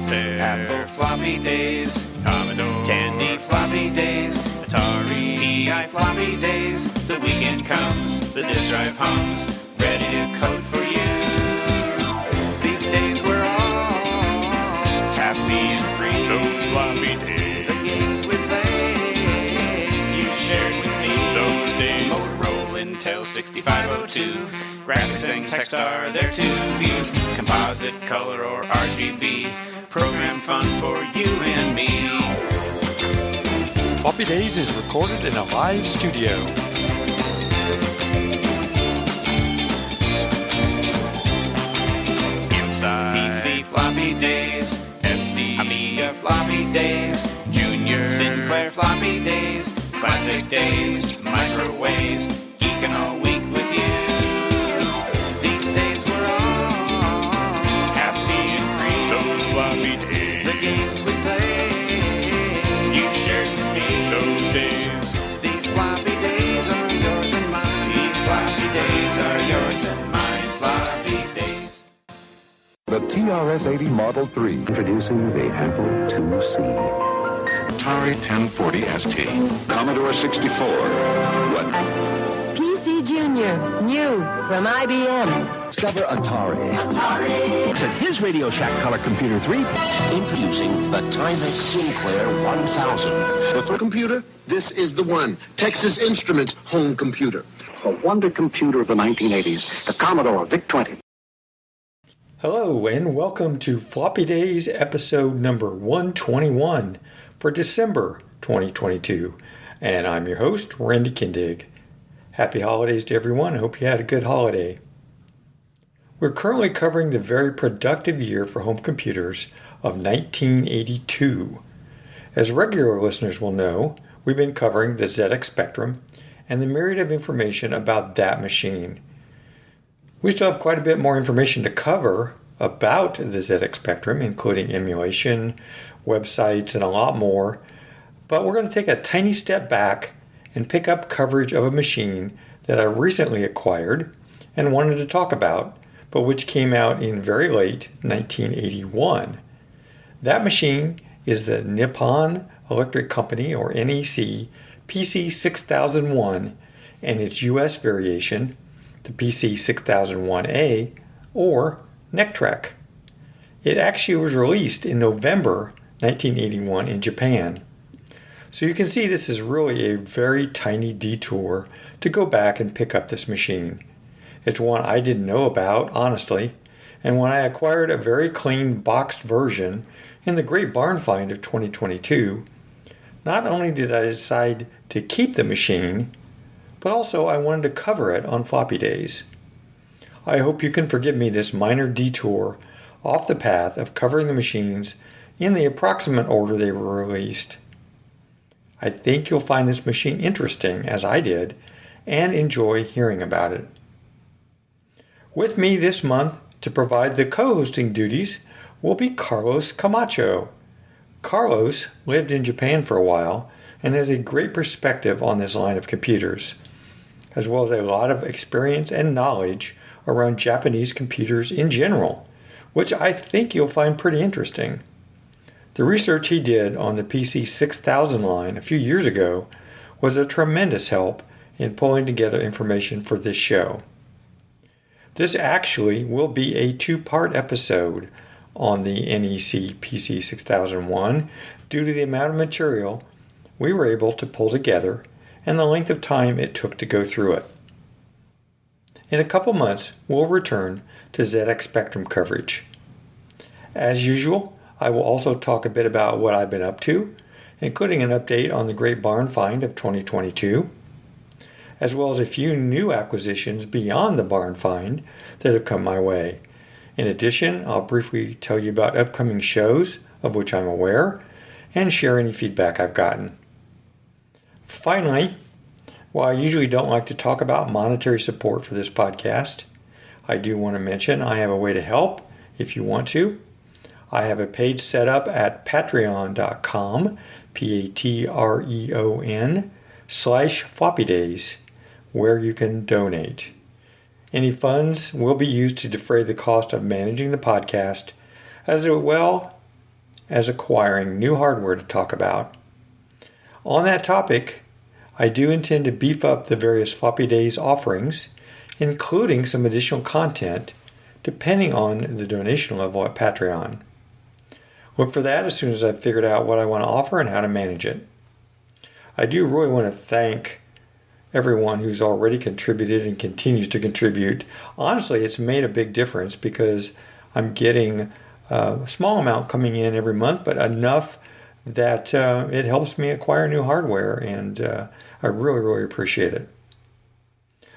Corsair, Apple Floppy Days, Commodore, Tandy Floppy Days, Atari, TI Floppy Days. The weekend comes, the disk drive hums, ready to code for you. These days we're all happy and free. Those floppy days, the games we played, you shared with me. Those days, Motorola, Intel 6502, graphics and text are there to view. Composite, color, or RGB, program fun for you and me. Floppy Days is recorded in a live studio. Inside PC Floppy Days, SD Amiga Floppy Days, Junior Sinclair Floppy Days, Classic Days, Microwaves, geeking all week with you. These days we're all happy and free. Those floppy days, the games we play, you shared with me. Those days, these floppy days are yours and mine. These floppy days are yours and mine. Floppy days. The TRS-80 Model 3. Introducing the Apple IIc. Atari 1040 ST. Commodore 64. PC Junior, new from IBM. Discover Atari. At his Radio Shack Color Computer 3. Introducing the Timex Sinclair 1000. For computer, this is the one. Texas Instruments home computer. A wonder computer of the 1980s. The Commodore VIC-20. Hello and welcome to Floppy Days episode number 121 for December 2022. And I'm your host, Randy Kindig. Happy holidays to everyone. I hope you had a good holiday. We're currently covering the very productive year for home computers of 1982. As regular listeners will know, we've been covering the ZX Spectrum and the myriad of information about that machine. We still have quite a bit more information to cover about the ZX Spectrum, including emulation, websites, and a lot more. But we're going to take a tiny step back and pick up coverage of a machine that I recently acquired and wanted to talk about, but which came out in very late 1981. That machine is the Nippon Electric Company, or NEC, PC-6001, and its US variation, the PC-6001A, or NEC-TREK. It actually was released in November 1981 in Japan. So you can see this is really a very tiny detour to go back and pick up this machine. It's one I didn't know about, honestly, and when I acquired a very clean boxed version in the Great Barn Find of 2022, not only did I decide to keep the machine, but also I wanted to cover it on Floppy Days. I hope you can forgive me this minor detour off the path of covering the machines in the approximate order they were released. I think you'll find this machine interesting, as I did, and enjoy hearing about it. With me this month to provide the co-hosting duties will be Carlos Camacho. Carlos lived in Japan for a while and has a great perspective on this line of computers, as well as a lot of experience and knowledge around Japanese computers in general, which I think you'll find pretty interesting. The research he did on the PC-6000 line a few years ago was a tremendous help in pulling together information for this show. This actually will be a two-part episode on the NEC PC-6001 due to the amount of material we were able to pull together and the length of time it took to go through it. In a couple months, we'll return to ZX Spectrum coverage. As usual, I will also talk a bit about what I've been up to, including an update on the Great Barn Find of 2022, as well as a few new acquisitions beyond the Barn Find that have come my way. In addition, I'll briefly tell you about upcoming shows of which I'm aware and share any feedback I've gotten. Finally, while I usually don't like to talk about monetary support for this podcast, I do want to mention I have a way to help if you want to. I have a page set up at patreon.com, patreon/floppydays, where you can donate. Any funds will be used to defray the cost of managing the podcast, as well as acquiring new hardware to talk about. On that topic, I do intend to beef up the various Floppy Days offerings, including some additional content, depending on the donation level at Patreon. Look for that as soon as I've figured out what I want to offer and how to manage it. I do really want to thank everyone who's already contributed and continues to contribute. Honestly, it's made a big difference because I'm getting a small amount coming in every month, but enough that it helps me acquire new hardware, and I really, really appreciate it.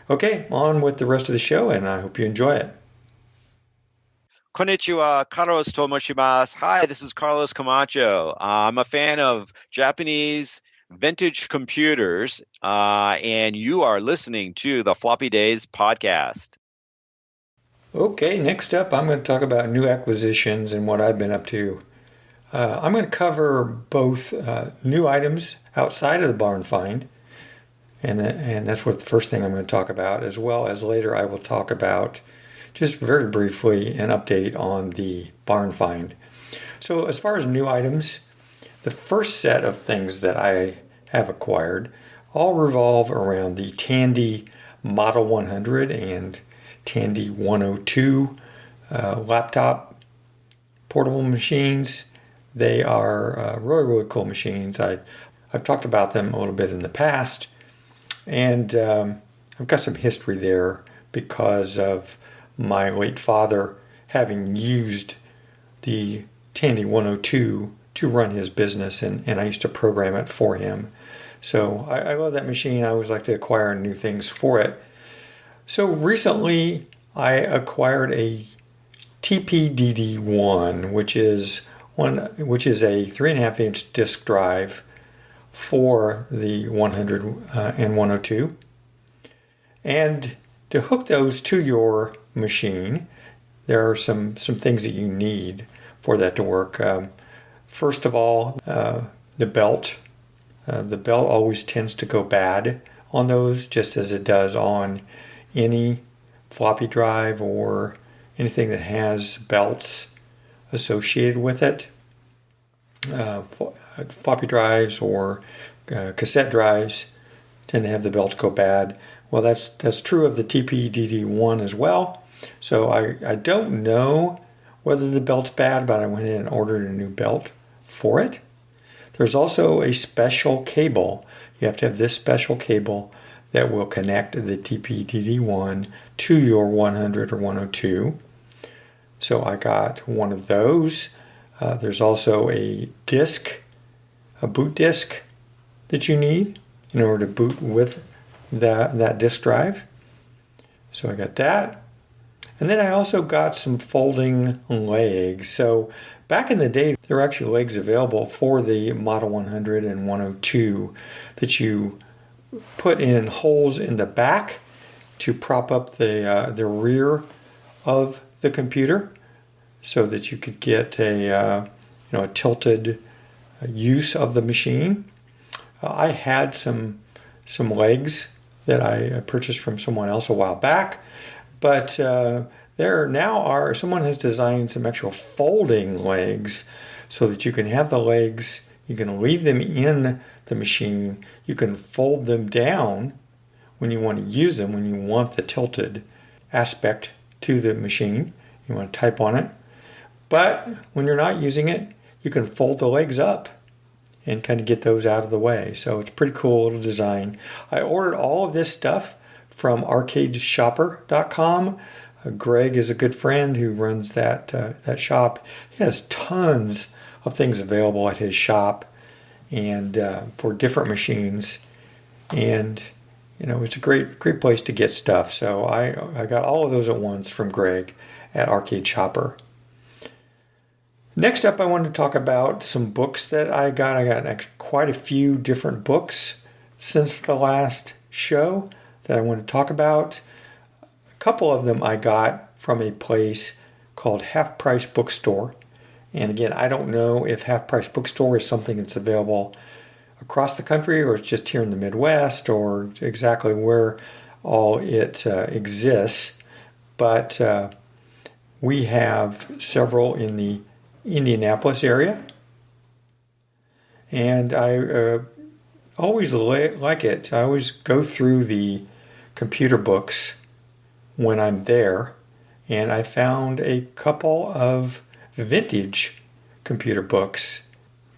Okay, on with the rest of the show, and I hope you enjoy it. Konnichiwa, Carlos Tomoshimasu. Hi, this is Carlos Camacho. I'm a fan of Japanese vintage computers, and you are listening to the Floppy Days podcast. Okay, next up, I'm going to talk about new acquisitions and what I've been up to. I'm going to cover both new items outside of the barn find, and that's what the first thing I'm going to talk about, as well as later I will talk about, just very briefly, an update on the barn find. So as far as new items, the first set of things that I have acquired all revolve around the Tandy Model 100 and Tandy 102 laptop portable machines. They are really, really cool machines. I've talked about them a little bit in the past, and I've got some history there because of my late father having used the Tandy 102 to run his business, and I used to program it for him. So I love that machine. I always like to acquire new things for it. So recently I acquired a TPDD1, which is a 3.5-inch disk drive for the 100 and 102. And to hook those to your machine, there are some things that you need for that to work. First of all, the belt. The belt always tends to go bad on those, just as it does on any floppy drive or anything that has belts associated with it. Floppy drives or cassette drives tend to have the belts go bad. Well, that's true of the TPDD1 as well. So I don't know whether the belt's bad, but I went in and ordered a new belt for it. There's also a special cable. You have to have this special cable that will connect the TPDD1 to your 100 or 102. So I got one of those. There's also a boot disc that you need in order to boot with that disk drive. So I got that. And then I also got some folding legs. So back in the day, there were actually legs available for the Model 100 and 102 that you put in holes in the back to prop up the rear of the computer, so that you could get a tilted use of the machine. I had some legs that I purchased from someone else a while back, but there now are, someone has designed some actual folding legs so that you can have the legs, you can leave them in the machine, you can fold them down when you want to use them, when you want the tilted aspect to the machine, you want to type on it. But when you're not using it, you can fold the legs up and kind of get those out of the way. So it's a pretty cool little design. I ordered all of this stuff from arcadeshopper.com. Greg is a good friend who runs that shop. He has tons of things available at his shop, and for different machines. And it's a great place to get stuff. So I got all of those at once from Greg at Arcade Shopper. Next up, I wanted to talk about some books that I got. I got quite a few different books since the last show that I want to talk about. A couple of them I got from a place called Half Price Bookstore. And again, I don't know if Half Price Bookstore is something that's available across the country, or it's just here in the Midwest, or exactly where all it exists. But we have several in the Indianapolis area, And I always like it. I always go through the computer books when I'm there, and I found a couple of vintage computer books.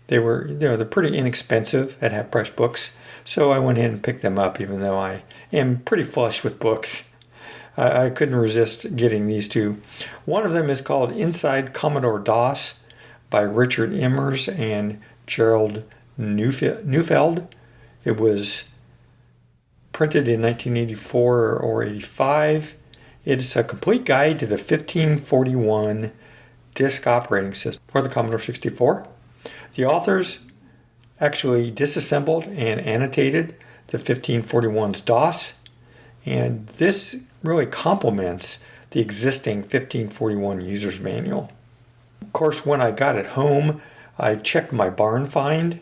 They're pretty inexpensive at half-price books, so I went ahead and picked them up, even though I am pretty flush with books. I couldn't resist getting these two. One of them is called Inside Commodore DOS by Richard Emmers and Gerald Neufeld. It was printed in 1984 or 85. It is a complete guide to the 1541 disk operating system for the Commodore 64. The authors actually disassembled and annotated the 1541's DOS, and this really complements the existing 1541 user's manual. Of course, when I got it home, I checked my barn find,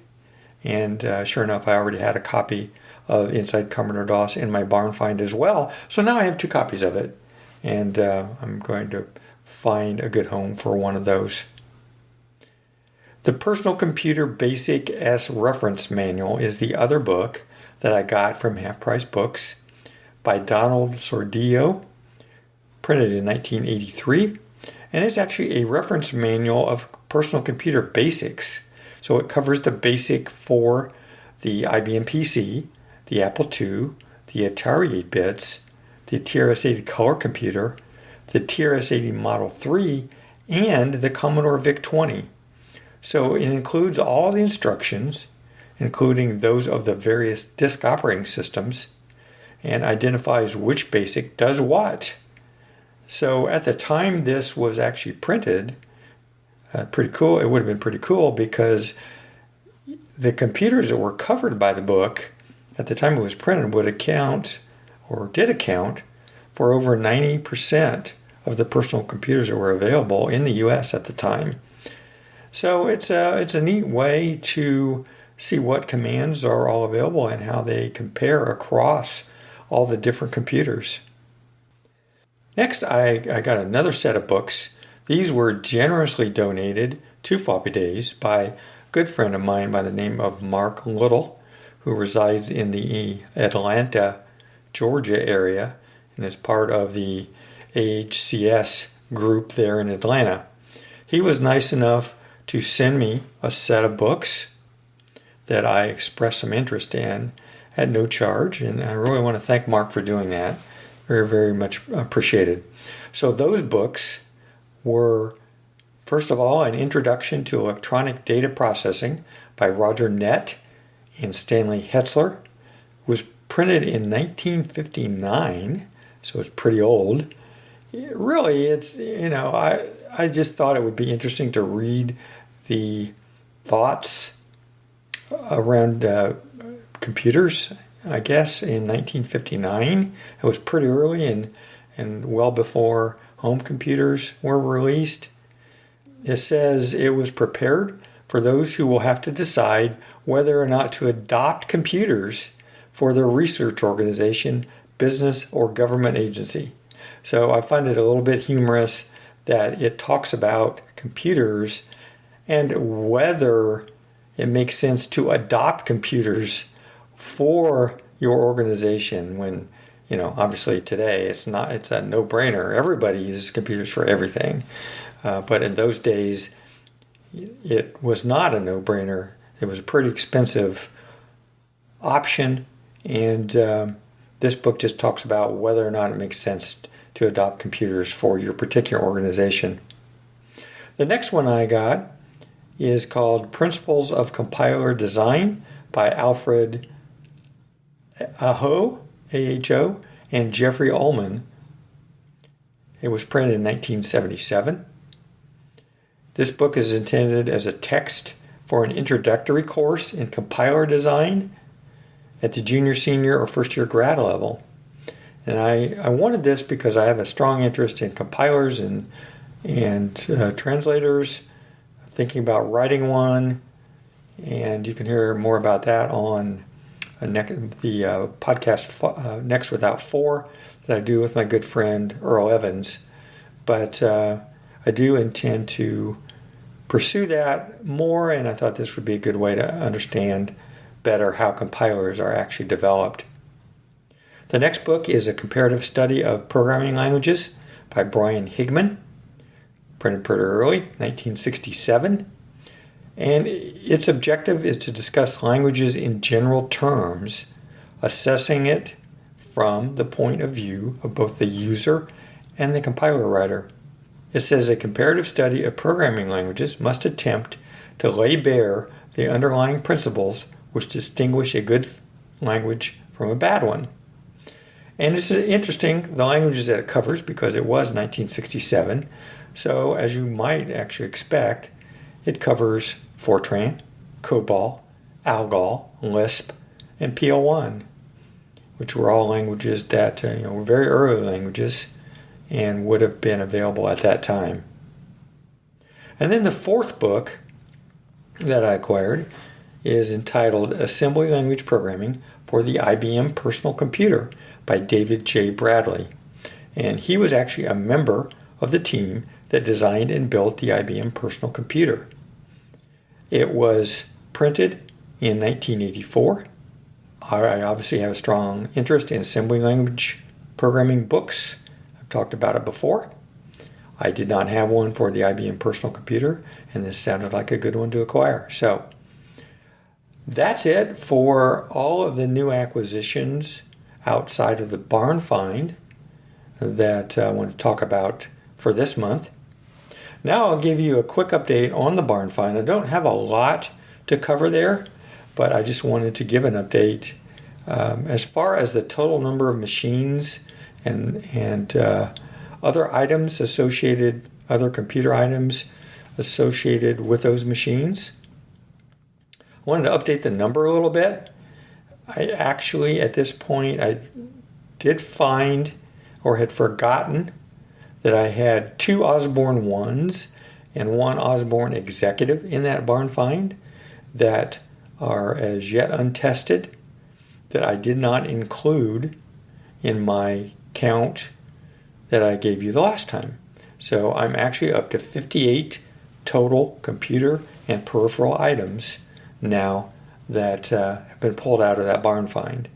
and sure enough, I already had a copy of Inside Commodore DOS in my barn find as well. So now I have 2 copies of it, and I'm going to find a good home for one of those. The Personal Computer Basic S Reference Manual is the other book that I got from Half Price Books by Donald Sordillo, printed in 1983. And it's actually a reference manual of personal computer basics. So it covers the basic for the IBM PC, the Apple II, the Atari 8-bits, the TRS-80 color computer, the TRS-80 Model 3, and the Commodore VIC-20. So it includes all the instructions, including those of the various disk operating systems, and identifies which basic does what. So at the time this was actually printed, pretty cool. It would have been pretty cool because the computers that were covered by the book at the time it was printed would account, or did account, for over 90% of the personal computers that were available in the U.S. at the time. So it's a neat way to see what commands are all available and how they compare across all the different computers. Next, I got another set of books. These were generously donated to Floppy Days by a good friend of mine by the name of Mark Little, who resides in the Atlanta, Georgia area and is part of the AHCS group there in Atlanta. He was nice enough to send me a set of books that I expressed some interest in at no charge, and I really want to thank Mark for doing that. Very, very much appreciated. So those books were, first of all, an introduction to electronic data processing by Roger Nett and Stanley Hetzler. It was printed in 1959, so it's pretty old. Really, I just thought it would be interesting to read the thoughts around computers, I guess, in 1959. It was pretty early and well before home computers were released. It says it was prepared for those who will have to decide whether or not to adopt computers for their research organization, business, or government agency. So I find it a little bit humorous that it talks about computers and whether it makes sense to adopt computers for your organization when, obviously today it's a no-brainer. Everybody uses computers for everything. But in those days, it was not a no-brainer. It was a pretty expensive option, and this book just talks about whether or not it makes sense to adopt computers for your particular organization. The next one I got is called Principles of Compiler Design by Alfred Aho, A-H-O, and Jeffrey Ullman. It was printed in 1977. This book is intended as a text for an introductory course in compiler design at the junior, senior, or first-year grad level. And I wanted this because I have a strong interest in compilers and translators, thinking about writing one, and you can hear more about that on the podcast Next Without 4 that I do with my good friend Earl Evans. But I do intend to pursue that more, and I thought this would be a good way to understand better how compilers are actually developed. The next book is a comparative study of programming languages by Brian Higman, printed pretty early, 1967. And its objective is to discuss languages in general terms, assessing it from the point of view of both the user and the compiler writer. It says a comparative study of programming languages must attempt to lay bare the underlying principles which distinguish a good language from a bad one. And it's interesting, the languages that it covers, because it was 1967. So, as you might actually expect, it covers Fortran, COBOL, ALGOL, Lisp, and PL1, which were all languages that were very early languages and would have been available at that time. And then the fourth book that I acquired is entitled Assembly Language Programming for the IBM Personal Computer by David J. Bradley. And he was actually a member of the team that designed and built the IBM Personal Computer. It was printed in 1984. I obviously have a strong interest in assembly language programming books. I've talked about it before. I did not have one for the IBM Personal Computer, and this sounded like a good one to acquire. So that's it for all of the new acquisitions outside of the barn find that I want to talk about for this month. Now I'll give you a quick update on the barn find. I don't have a lot to cover there, but I just wanted to give an update as far as the total number of machines and other items associated, other computer items associated with those machines. I wanted to update the number a little bit. I actually, at this point, I did find or had forgotten that I had 2 Osborne 1s and 1 Osborne Executive in that barn find that are as yet untested, that I did not include in my count that I gave you the last time. So I'm actually up to 58 total computer and peripheral items now that have been pulled out of that barn find.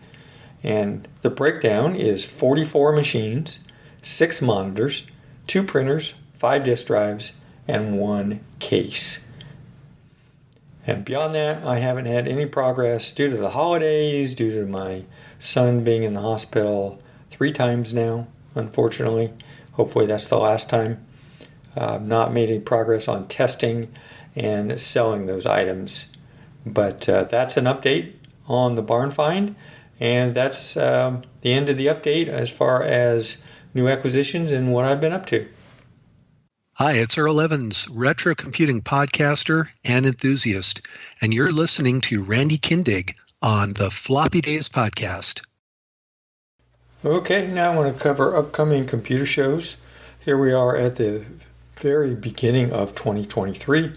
And the breakdown is 44 machines, 6 monitors, 2 printers, 5 disk drives, and 1 case. And beyond that, I haven't had any progress due to the holidays, due to my son being in the hospital 3 times now, unfortunately. Hopefully that's the last time. Not made any progress on testing and selling those items. But that's an update on the barn find, and that's the end of the update as far as new acquisitions and what I've been up to. Hi, it's Earl Evans, retro computing podcaster and enthusiast, and you're listening to Randy Kindig on the Floppy Days podcast. Okay, now I want to cover upcoming computer shows. Here we are at the very beginning of 2023.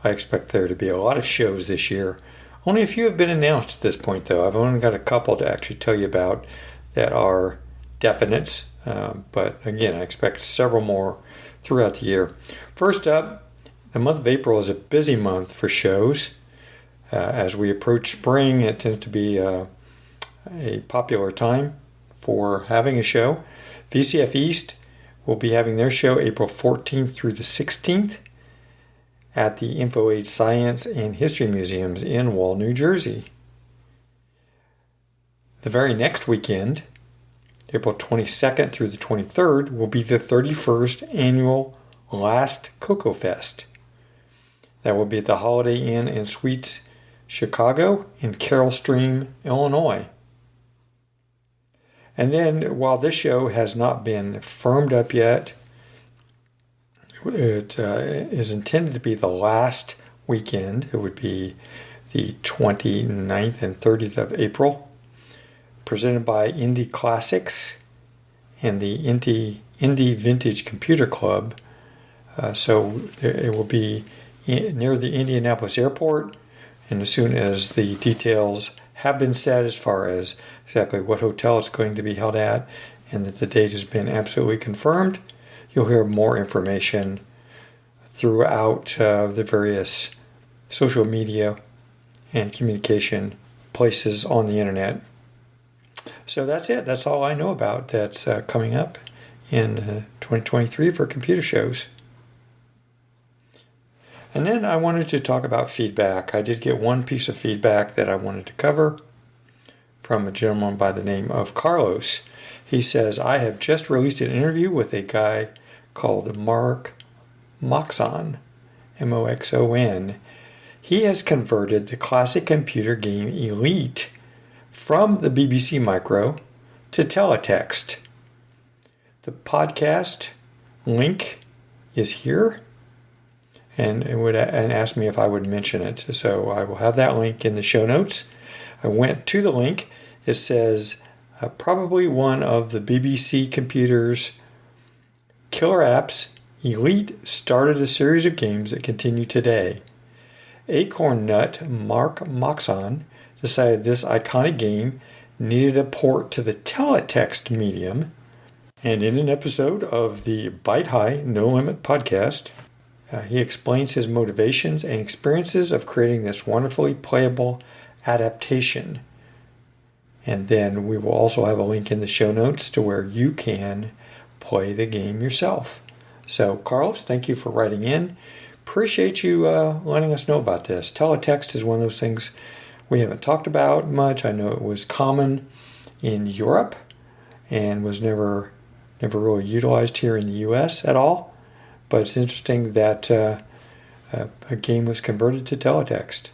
I expect there to be a lot of shows this year. Only a few have been announced at this point, though. I've only got a couple to actually tell you about that are definites. But again, I expect several more throughout the year. First up, the month of April is a busy month for shows. As we approach spring, it tends to be a popular time for having a show. VCF East will be having their show April 14th through the 16th at the InfoAge Science and History Museums in Wall, New Jersey. The very next weekend, April 22nd through the 23rd, will be the 31st annual Last Cocoa Fest. That will be at the Holiday Inn and Suites Chicago in Carroll Stream, Illinois. And then, while this show has not been firmed up yet, it is intended to be the last weekend. It would be the 29th and 30th of April. Presented by Indie Classics and the Indie Vintage Computer Club. So it will be near the Indianapolis airport, and as soon as the details have been set as far as exactly what hotel it's going to be held at and that the date has been absolutely confirmed, you'll hear more information throughout the various social media and communication places on the internet. So that's it. That's all I know about that's coming up in 2023 for computer shows. And then I wanted to talk about feedback. I did get one piece of feedback that I wanted to cover from a gentleman by the name of Carlos. He says, I have just released an interview with a guy called Mark Moxon, Moxon. He has converted the classic computer game Elite from the BBC Micro to teletext. The podcast link is here, and asked me if I would mention it. So I will have that link in the show notes. I went to the link. It says probably one of the BBC Computer's killer apps, Elite started a series of games that continue today. Acorn Nut Mark Moxon decided this iconic game needed a port to the teletext medium, and in an episode of the Byte High No Limit podcast, he explains his motivations and experiences of creating this wonderfully playable adaptation. And then we will also have a link in the show notes to where you can play the game yourself. So, Carlos, thank you for writing in. Appreciate you letting us know about this. Teletext is one of those things we haven't talked about much. I know it was common in Europe and was never really utilized here in the U.S. at all. But it's interesting that a game was converted to teletext.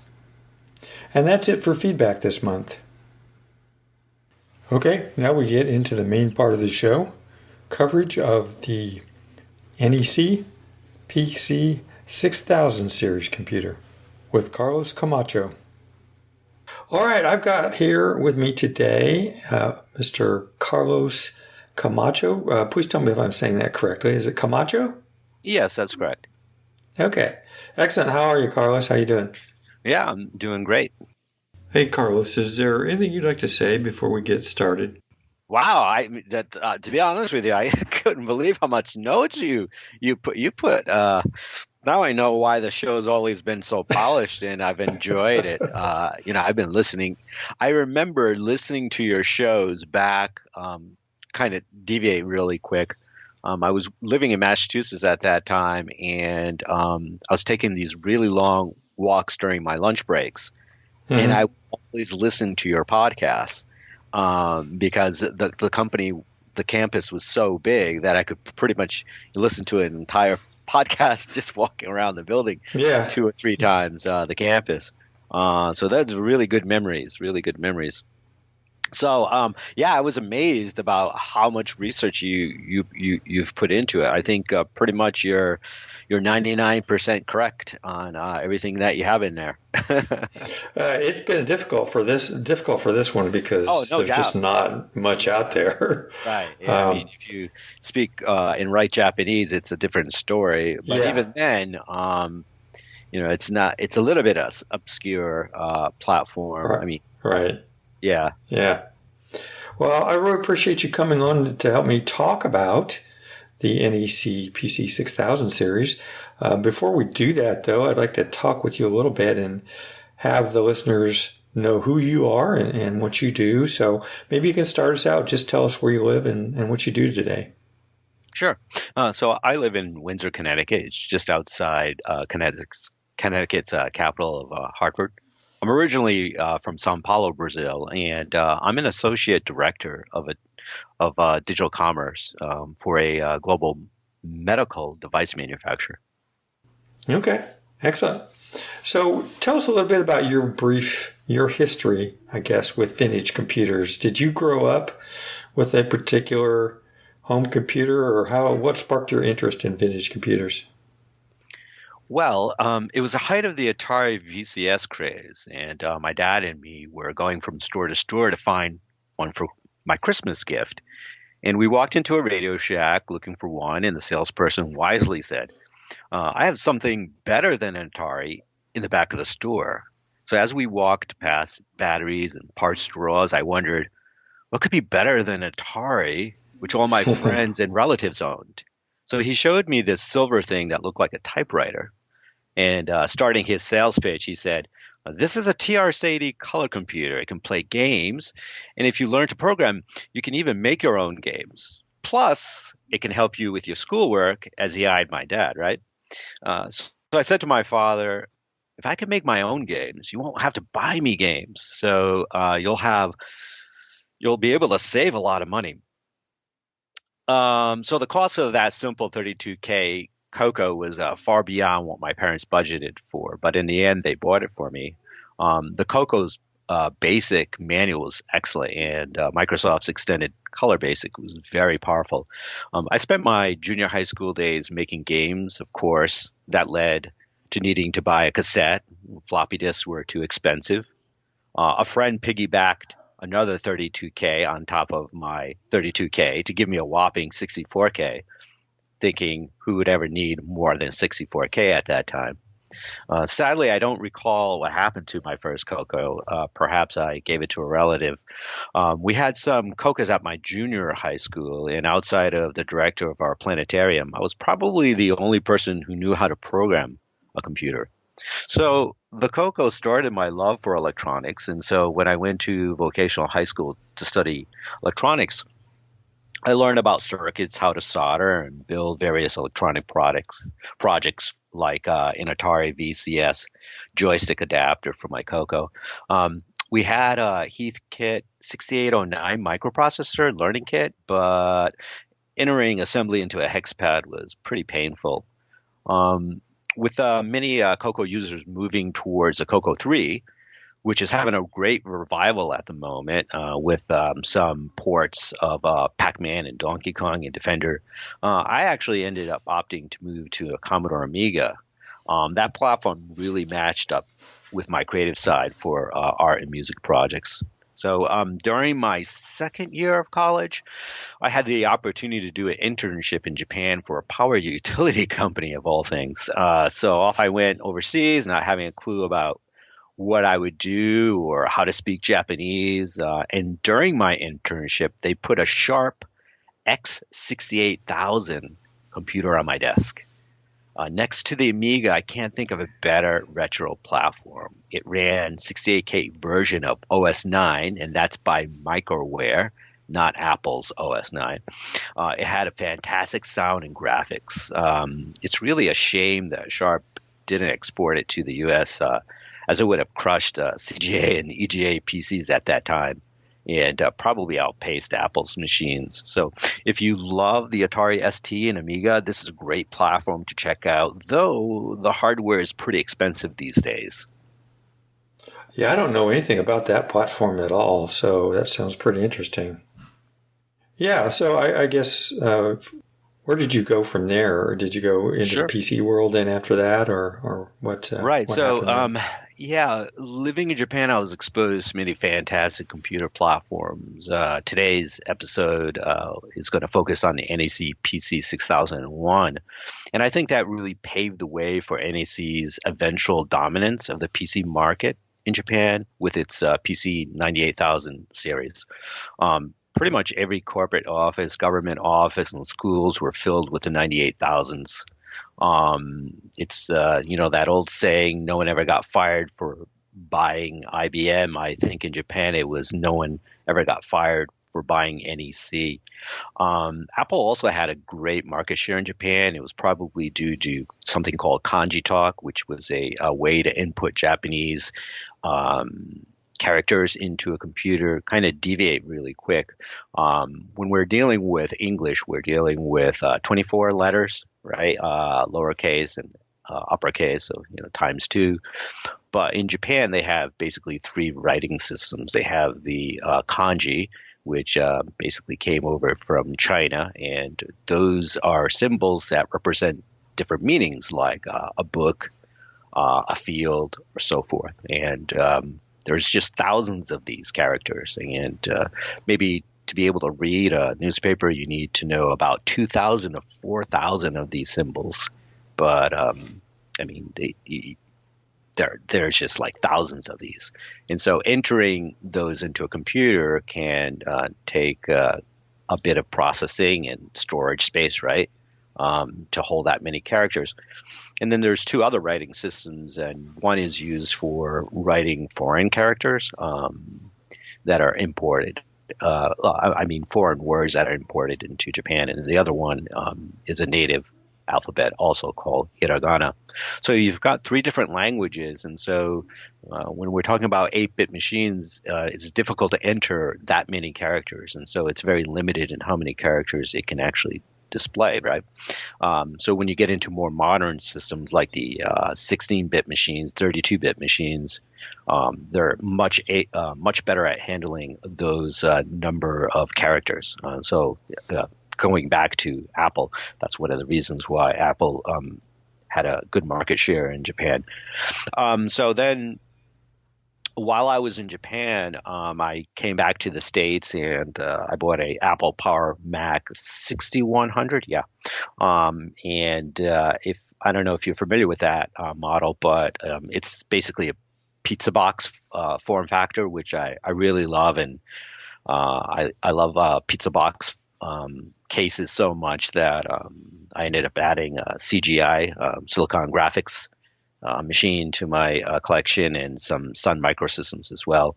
And that's it for feedback this month. Okay, now we get into the main part of the show. Coverage of the NEC PC-6000 series computer with Carlos Camacho. All right, I've got here with me today Mr. Carlos Camacho. Please tell me if I'm saying that correctly. Is it Camacho? Yes, that's correct. Okay. Excellent. How are you, Carlos? How you doing? Yeah, I'm doing great. Hey, Carlos, is there anything you'd like to say before we get started? Wow, to be honest with you, I couldn't believe how much notes you put. Now I know why the show's always been so polished, and I've enjoyed it. I've been listening. I remember listening to your shows back. Kind of deviate really quick. I was living in Massachusetts at that time, and I was taking these really long walks during my lunch breaks, and I always listened to your podcasts because the company, the campus was so big that I could pretty much listen to an entire podcast just walking around the building 2 or 3 times the campus. So that's really good memories. So, I was amazed about how much research you've put into it. I think pretty much you're 99% correct on everything that you have in there. It's been difficult for this one because there's just not much out there. Right. Yeah, if you speak and write Japanese, it's a different story. But even then, it's not. It's a little bit obscure platform. Right. Right. Yeah. Well, I really appreciate you coming on to help me talk about the NEC PC-6000 series. Before we do that, though, I'd like to talk with you a little bit and have the listeners know who you are and what you do. So maybe you can start us out. Just tell us where you live and what you do today. Sure. So I live in Windsor, Connecticut. It's just outside Connecticut's capital of Hartford. I'm originally from Sao Paulo, Brazil, and I'm an associate director of digital commerce for a global medical device manufacturer. Okay, excellent. So tell us a little bit about your history, I guess, with vintage computers. Did you grow up with a particular home computer, or what sparked your interest in vintage computers? Well, it was the height of the Atari VCS craze, and my dad and me were going from store to store to find one for my Christmas gift. And we walked into a Radio Shack looking for one, and the salesperson wisely said, I have something better than an Atari in the back of the store. So as we walked past batteries and parts drawers, I wondered, what could be better than Atari, which all my friends and relatives owned? So he showed me this silver thing that looked like a typewriter. And starting his sales pitch, he said, this is a TRS-80 color computer. It can play games. And if you learn to program, you can even make your own games. Plus, it can help you with your schoolwork, as he eyed my dad, right? So I said to my father, if I can make my own games, you won't have to buy me games. So you'll be able to save a lot of money. So the cost of that simple 32K Coco was far beyond what my parents budgeted for, but in the end, they bought it for me. The Coco's basic manual was excellent, and Microsoft's extended color basic was very powerful. I spent my junior high school days making games. Of course, that led to needing to buy a cassette. Floppy disks were too expensive. A friend piggybacked another 32K on top of my 32K to give me a whopping 64K, thinking who would ever need more than 64K at that time. Sadly, I don't recall what happened to my first Coco. Perhaps I gave it to a relative. We had some Cocos at my junior high school, and outside of the director of our planetarium, I was probably the only person who knew how to program a computer. So the Coco started my love for electronics, and so when I went to vocational high school to study electronics, I learned about circuits, how to solder, and build various electronic projects like an Atari VCS joystick adapter for my Coco. We had a Heathkit 6809 microprocessor learning kit, but entering assembly into a hex pad was pretty painful. With many Coco users moving towards a Coco 3, which is having a great revival at the moment with some ports of Pac-Man and Donkey Kong and Defender. I actually ended up opting to move to a Commodore Amiga. That platform really matched up with my creative side for art and music projects. So during my second year of college, I had the opportunity to do an internship in Japan for a power utility company of all things. So off I went overseas, not having a clue about what I would do or how to speak Japanese. And during my internship, they put a Sharp X68000 computer on my desk. Next to the Amiga, I can't think of a better retro platform. It ran 68K version of OS 9, and that's by Microware, not Apple's OS 9. It had a fantastic sound and graphics. It's really a shame that Sharp didn't export it to the U.S., as it would have crushed CGA and EGA PCs at that time and probably outpaced Apple's machines. So if you love the Atari ST and Amiga, this is a great platform to check out, though the hardware is pretty expensive these days. Yeah, I don't know anything about that platform at all, so that sounds pretty interesting. Yeah, so I guess where did you go from there? Or did you go into the PC world then after that, or what? Right. What so, yeah, living in Japan, I was exposed to many fantastic computer platforms. Today's episode is going to focus on the NEC PC-6001. And I think that really paved the way for NEC's eventual dominance of the PC market in Japan with its PC-98000 series. Pretty much every corporate office, government office, and schools were filled with the 98000s. It's that old saying, no one ever got fired for buying IBM. I think in Japan it was no one ever got fired for buying NEC. Apple also had a great market share in Japan. It was probably due to something called kanji talk, which was a way to input Japanese characters into a computer, kind of deviate really quick. When we're dealing with English, we're dealing with 24 letters, right? Lowercase and uppercase, so times 2. But in Japan, they have basically 3 writing systems. They have the kanji, which basically came over from China, and those are symbols that represent different meanings, like a book, a field, or so forth. And there's just thousands of these characters, and maybe to be able to read a newspaper, you need to know about 2,000 to 4,000 of these symbols. But there's just like thousands of these, and so entering those into a computer can take a bit of processing and storage space, right? to hold that many characters. And then there's two other writing systems, and one is used for writing foreign characters that are imported. Foreign words that are imported into Japan, and the other one is a native alphabet, also called hiragana. So you've got three different languages, and so when we're talking about 8-bit machines, it's difficult to enter that many characters, and so it's very limited in how many characters it can actually display, right? So when you get into more modern systems like the 16-bit machines, 32-bit machines, they're much better at handling those number of characters. Going back to Apple, that's one of the reasons why Apple had a good market share in Japan. So then, while I was in Japan, I came back to the States and I bought a Apple Power Mac 6100. Yeah. If I don't know if you're familiar with that model, but it's basically a pizza box form factor, which I really love. And I love pizza box cases so much that I ended up adding a CGI, Silicon Graphics machine to my collection, and some Sun Microsystems as well.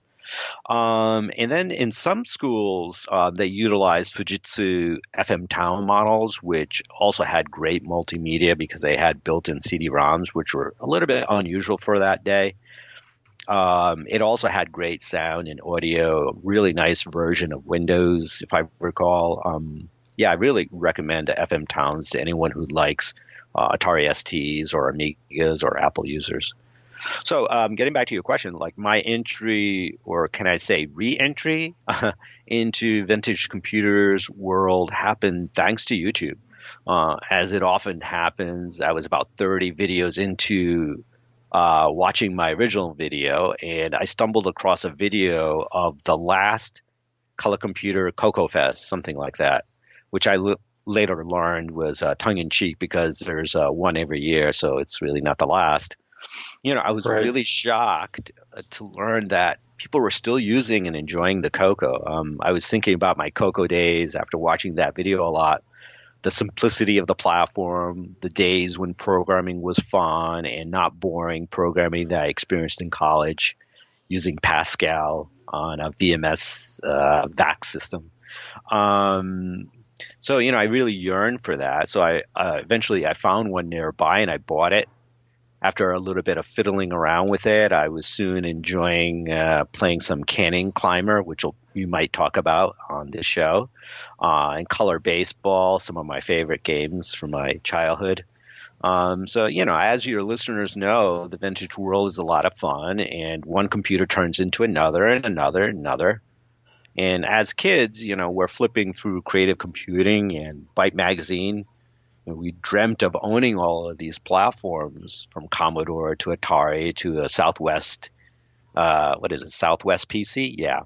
And then in some schools, they utilized Fujitsu FM Town models, which also had great multimedia because they had built-in CD-ROMs, which were a little bit unusual for that day. It also had great sound and audio, a really nice version of Windows, if I recall. I really recommend FM Towns to anyone who likes Atari STs or Amigas or Apple users. So getting back to your question, like my entry, or can I say re-entry into vintage computers world happened thanks to YouTube. As it often happens, I was about 30 videos into watching my original video, and I stumbled across a video of the last color computer Coco Fest, something like that, which I later learned was tongue-in-cheek because there's one every year, so it's really not the last. I was really shocked to learn that people were still using and enjoying the Coco. I was thinking about my Coco days after watching that video a lot. The simplicity of the platform, the days when programming was fun and not boring programming that I experienced in college using Pascal on a VMS VAX system. So, I really yearned for that. So I eventually found one nearby and I bought it. After a little bit of fiddling around with it, I was soon enjoying playing some Canning Climber, which you might talk about on this show, and Color Baseball, some of my favorite games from my childhood. As your listeners know, the vintage world is a lot of fun, and one computer turns into another and another and another. And as kids, we're flipping through Creative Computing and Byte Magazine. We dreamt of owning all of these platforms, from Commodore to Atari to a Southwest, Southwest PC? Yeah.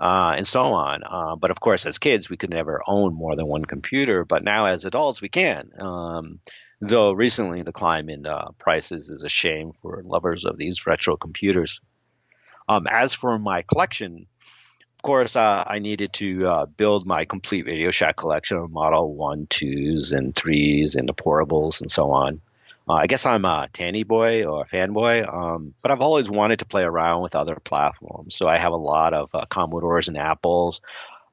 And so on. But of course, as kids, we could never own more than one computer. But now as adults, we can. Though recently the climb in prices is a shame for lovers of these retro computers. As for my collection, of course, I needed to build my complete Radio Shack collection of Model 1, 2s, and 3s, and the portables, and so on. I guess I'm a Tanny boy or a fanboy, but I've always wanted to play around with other platforms. So I have a lot of Commodores and Apples,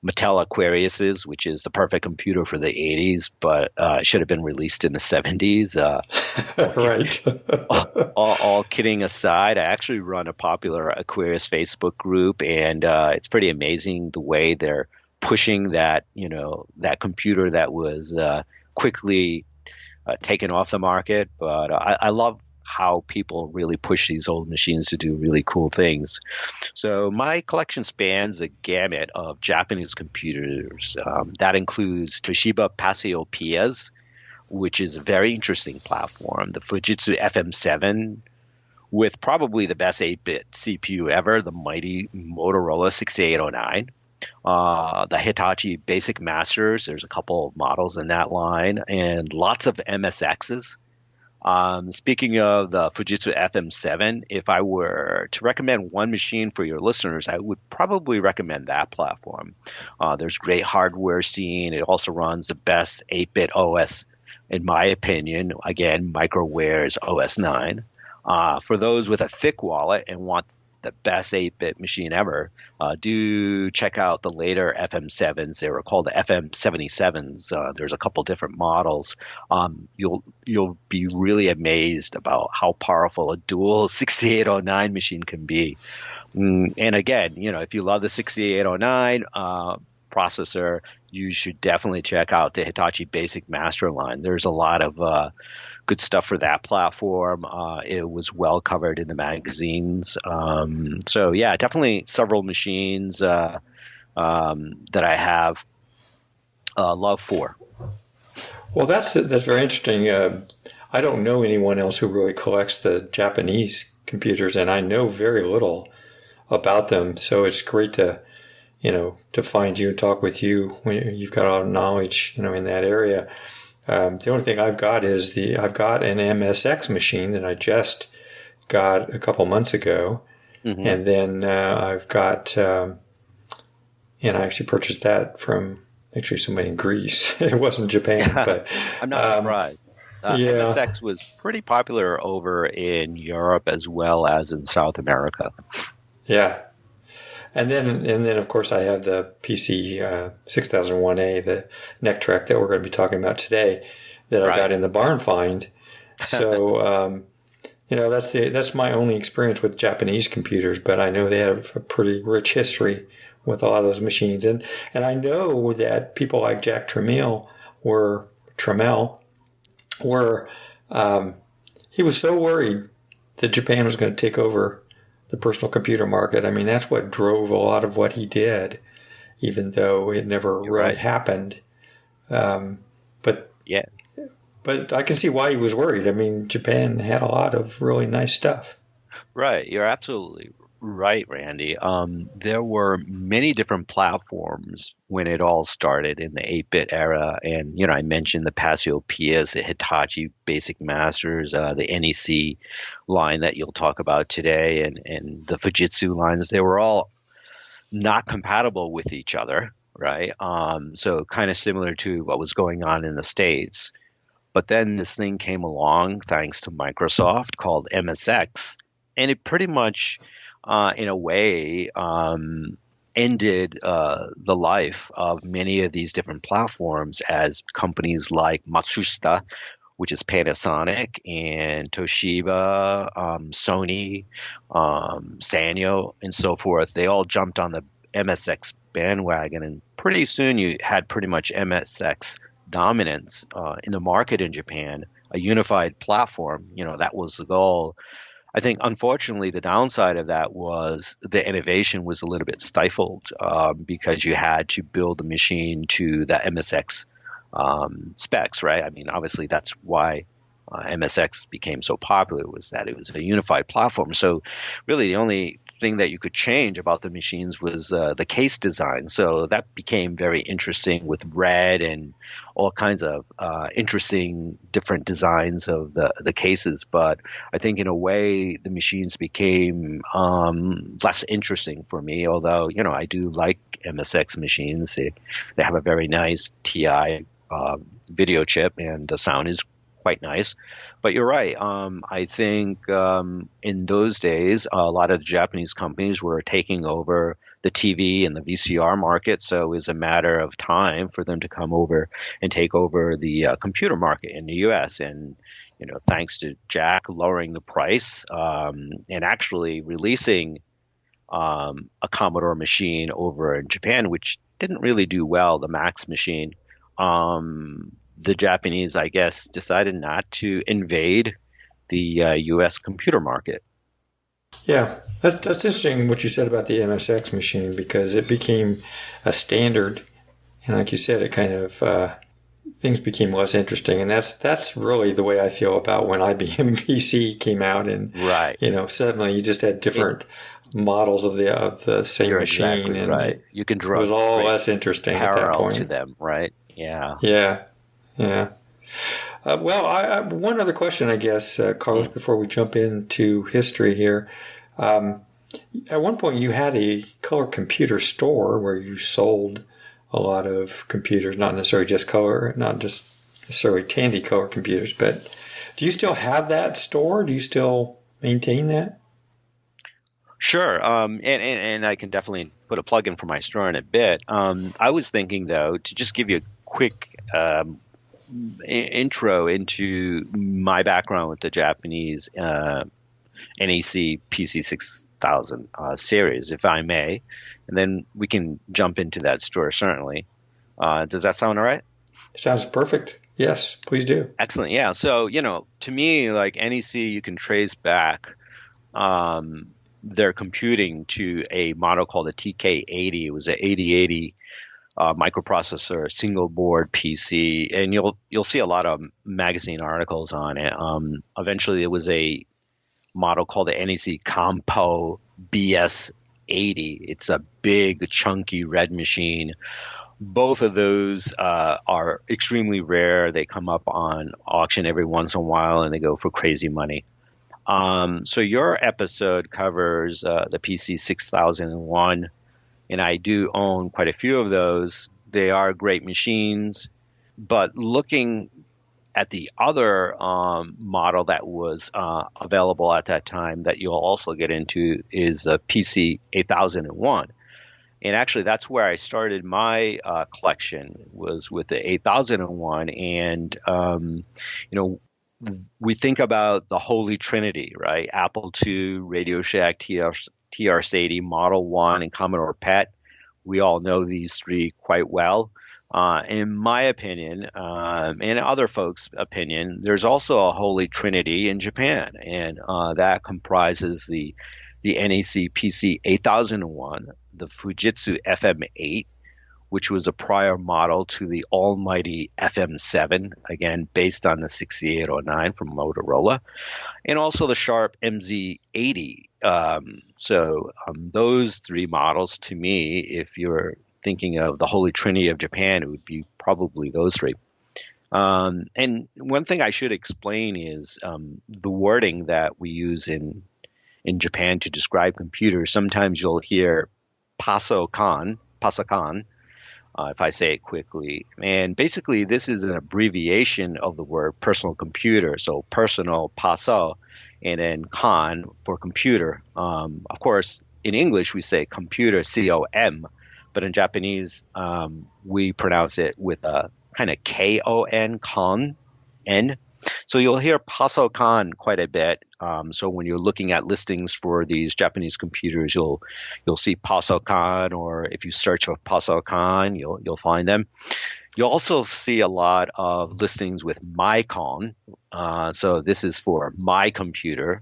Mattel Aquariuses, which is the perfect computer for the 80s, but it should have been released in the 70s. Right. all kidding aside, I actually run a popular Aquarius Facebook group, and it's pretty amazing the way they're pushing that, that computer that was quickly taken off the market. But I love how people really push these old machines to do really cool things. So my collection spans a gamut of Japanese computers. That includes Toshiba Paseo Pias, which is a very interesting platform, the Fujitsu FM7, with probably the best 8-bit CPU ever, the mighty Motorola 6809. The Hitachi Basic Masters, there's a couple of models in that line, and lots of MSXs. Speaking of the Fujitsu FM7, if I were to recommend one machine for your listeners, I would probably recommend that platform. There's great hardware scene. It also runs the best 8-bit OS in my opinion, again, MicroWare's OS 9. For those with a thick wallet and want the best 8-bit machine ever, do check out the later FM7s. They were called the FM77s. There's a couple different models. You'll be really amazed about how powerful a dual 6809 machine can be. And again, if you love the 6809 processor, you should definitely check out the Hitachi Basic Master line. There's a lot of good stuff for that platform. It was well covered in the magazines. So yeah, definitely several machines that I have love for. Well, that's very interesting. I don't know anyone else who really collects the Japanese computers, and I know very little about them. So it's great to find you and talk with you when you've got a lot of knowledge, in that area. The only thing I've got is I've got an MSX machine that I just got a couple months ago, and then I've got, and I actually purchased that from somebody in Greece. It wasn't Japan, but I'm not surprised. MSX was pretty popular over in Europe as well as in South America. Yeah. And then of course I have the PC-6001A, the NEC-TREK that we're going to be talking about today, that I got in the barn find. So that's my only experience with Japanese computers, but I know they have a pretty rich history with a lot of those machines, and I know that people like Jack Tramiel were he was so worried that Japan was going to take over the personal computer market. I mean, that's what drove a lot of what he did, even though it never really happened. But I can see why he was worried. I mean, Japan had a lot of really nice stuff. Right. You're absolutely right, Randy. There were many different platforms when it all started in the 8-bit era. And, I mentioned the Pasiopias, the Hitachi Basic Masters, the NEC line that you'll talk about today, and the Fujitsu lines. They were all not compatible with each other, right? So kind of similar to what was going on in the States. But then this thing came along, thanks to Microsoft, called MSX, and it pretty much in a way, ended the life of many of these different platforms as companies like Matsushita, which is Panasonic, and Toshiba, Sony, Sanyo, and so forth. They all jumped on the MSX bandwagon, and pretty soon you had pretty much MSX dominance in the market in Japan, a unified platform. That was the goal. I think, unfortunately, the downside of that was the innovation was a little bit stifled because you had to build the machine to the MSX specs, right? I mean, obviously, that's why MSX became so popular, was that it was a unified platform. So really, the only thing that you could change about the machines was the case design. So that became very interesting with red and all kinds of interesting different designs of the cases. But I think in a way the machines became less interesting for me, although, I do like MSX machines. They have a very nice TI video chip, and the sound is quite nice. But you're right. I think in those days, a lot of the Japanese companies were taking over the TV and the VCR market, so it was a matter of time for them to come over and take over the computer market in the U.S. And thanks to Jack lowering the price and actually releasing a Commodore machine over in Japan, which didn't really do well, the Max machine. The Japanese, I guess, decided not to invade the U.S. computer market. Yeah, that's interesting what you said about the MSX machine, because it became a standard, and like you said, it kind of things became less interesting, and that's really the way I feel about when IBM PC came out, and suddenly you just had different models of the same machine, exactly and right. You can draw it was all less interesting at that point to them, right? Yeah. Well, one other question, I guess, Carlos, before we jump into history here. At one point, you had a color computer store where you sold a lot of computers, not necessarily just color, not just necessarily candy color computers, but do you still have that store? Do you still maintain that? Sure. And I can definitely put a plug in for my store in a bit. I was thinking, though, to just give you a quick intro into my background with the Japanese NEC PC-6000 series, if I may, and then we can jump into that store, certainly. Does that sound all right? Sounds perfect. Yes, please do. Excellent. Yeah. So, to me, like NEC, you can trace back their computing to a model called the TK80. It was an 8080 microprocessor, single board PC, and you'll see a lot of magazine articles on it. Eventually, it was a model called the NEC Compo BS80. It's a big, chunky red machine. Both of those are extremely rare. They come up on auction every once in a while, and they go for crazy money. So your episode covers the PC-6001, and I do own quite a few of those. They are great machines, but looking at the other model that was available at that time that you'll also get into is the PC-8001. And actually, that's where I started my collection, was with the 8001. And, we think about the Holy Trinity, right? Apple II, Radio Shack, TRS-80, Model 1, and Commodore PET. We all know these three quite well. In my opinion, and other folks' opinion, there's also a Holy Trinity in Japan, and that comprises the NEC PC-8001, the Fujitsu FM8, which was a prior model to the almighty FM7, again, based on the 6809 from Motorola, and also the Sharp MZ80. Those three models, to me, if you're thinking of the Holy Trinity of Japan, it would be probably those three. And one thing I should explain is the wording that we use in Japan to describe computers. Sometimes you'll hear pasokan, if I say it quickly. And basically, this is an abbreviation of the word personal computer. So personal, paso, and then kan for computer. Of course, in English, we say computer, C-O-M. But in Japanese, we pronounce it with a kind of K-O-N, kan, N. So you'll hear pasokan quite a bit. So when you're looking at listings for these Japanese computers, you'll see pasokan, or if you search for pasokan, you'll find them. You'll also see a lot of listings with mycon. So this is for my computer.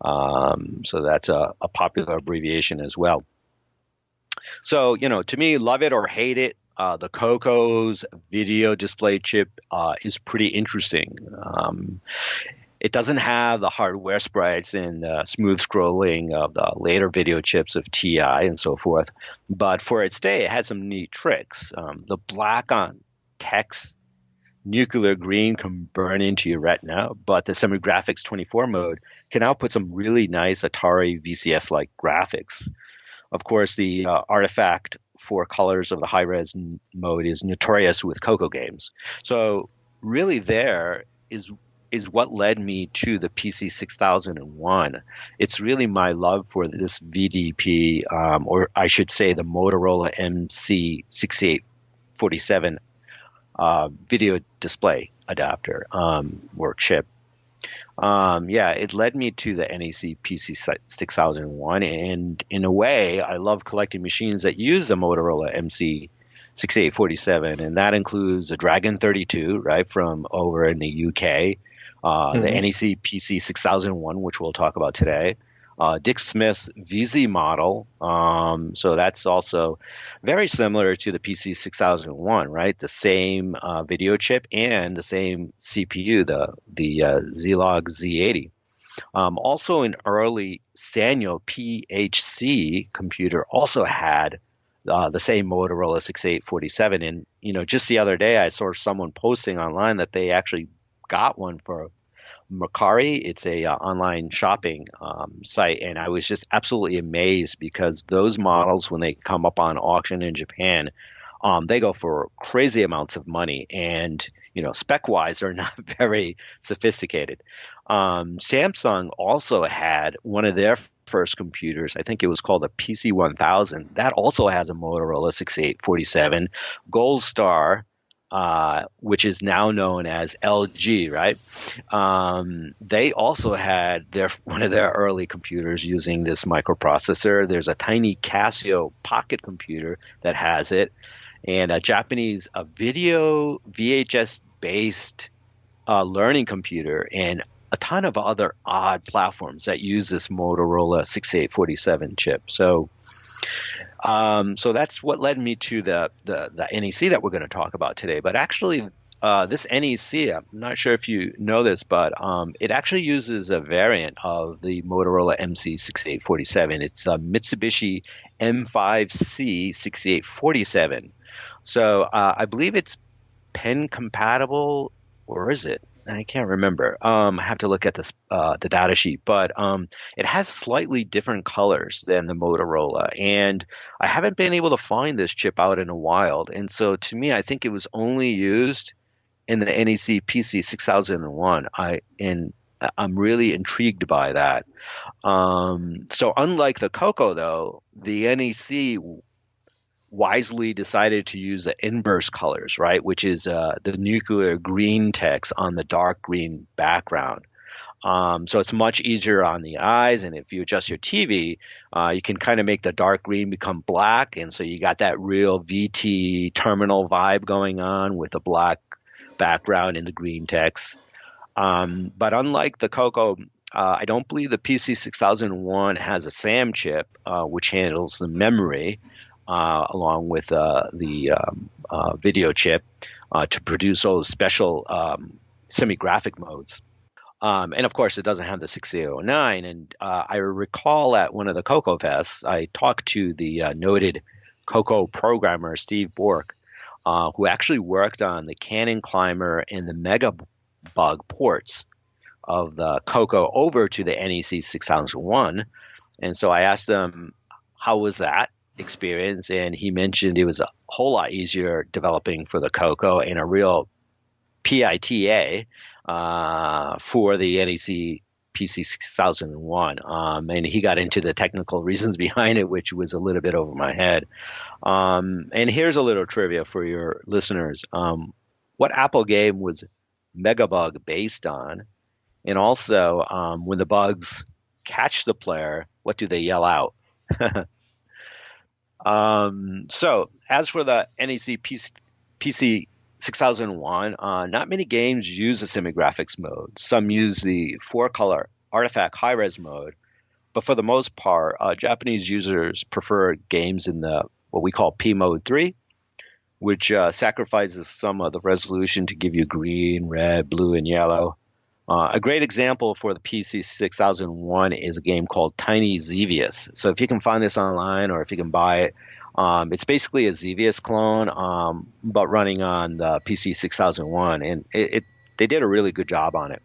So that's a popular abbreviation as well. So, to me, love it or hate it, the Coco's video display chip is pretty interesting. It doesn't have the hardware sprites and smooth scrolling of the later video chips of TI and so forth. But for its day, it had some neat tricks. The black on text, nuclear green can burn into your retina, but the semi-graphics 24 mode can output some really nice Atari VCS-like graphics. Of course, the artifact for colors of the high-res mode is notorious with Coco games. So really there is what led me to the PC-6001. It's really my love for this VDP, or I should say the Motorola MC6847 video display adapter or chip. It led me to the NEC PC-6001, and in a way, I love collecting machines that use the Motorola MC6847, and that includes the Dragon 32, right, from over in the UK, the NEC PC-6001, which we'll talk about today, Dick Smith's VZ model. So that's also very similar to the PC-6001, right? The same video chip and the same CPU, the Zilog Z80. Also, an early Sanyo PHC computer also had the same Motorola 6847. And, just the other day I saw someone posting online that they actually got one for Mercari. It's a online shopping site, and I was just absolutely amazed because those models, when they come up on auction in Japan, They go for crazy amounts of money, and spec-wise, they're not very sophisticated. Samsung also had one of their first computers. I think it was called a PC-1000. That also has a Motorola 6847. Gold Star, which is now known as LG, right? They also had one of their early computers using this microprocessor. There's a tiny Casio pocket computer that has it, and a Japanese video VHS-based learning computer, and a ton of other odd platforms that use this Motorola 6847 chip. So that's what led me to the NEC that we're going to talk about today. But actually, this NEC, I'm not sure if you know this, but it actually uses a variant of the Motorola MC6847. It's a Mitsubishi M5C 6847. So I believe it's pen compatible, or is it? I can't remember. I have to look at the data sheet, but it has slightly different colors than the Motorola, and I haven't been able to find this chip out in a while. And so, to me, I think it was only used in the NEC PC-6001. I'm really intrigued by that. So, unlike the Coco, though, the NEC wisely decided to use the inverse colors, right, which is the nuclear green text on the dark green background. So it's much easier on the eyes, and if you adjust your TV, you can kind of make the dark green become black, and so you got that real VT terminal vibe going on with the black background and the green text. But unlike the Coco, I don't believe the PC-6001 has a SAM chip, which handles the memory, along with the video chip to produce those special semi-graphic modes. And of course, it doesn't have the 6809. And I recall at one of the Coco Fests, I talked to the noted Coco programmer, Steve Bork, who actually worked on the Cannon Climber and the Megabug ports of the Coco over to the NEC 6001. And so I asked him, how was that experience? And he mentioned it was a whole lot easier developing for the Coco and a real PITA for the NEC PC-6001. And he got into the technical reasons behind it, which was a little bit over my head. And here's a little trivia for your listeners. What Apple game was Megabug based on? And also, when the bugs catch the player, what do they yell out? So as for the NEC PC-6001, not many games use the semi-graphics mode. Some use the 4-color artifact high-res mode, but for the most part, Japanese users prefer games in the what we call P mode 3, which sacrifices some of the resolution to give you green, red, blue, and yellow. A great example for the PC-6001 is a game called Tiny Xevious. So if you can find this online or if you can buy it, it's basically a Xevious clone, but running on the PC-6001, and they did a really good job on it.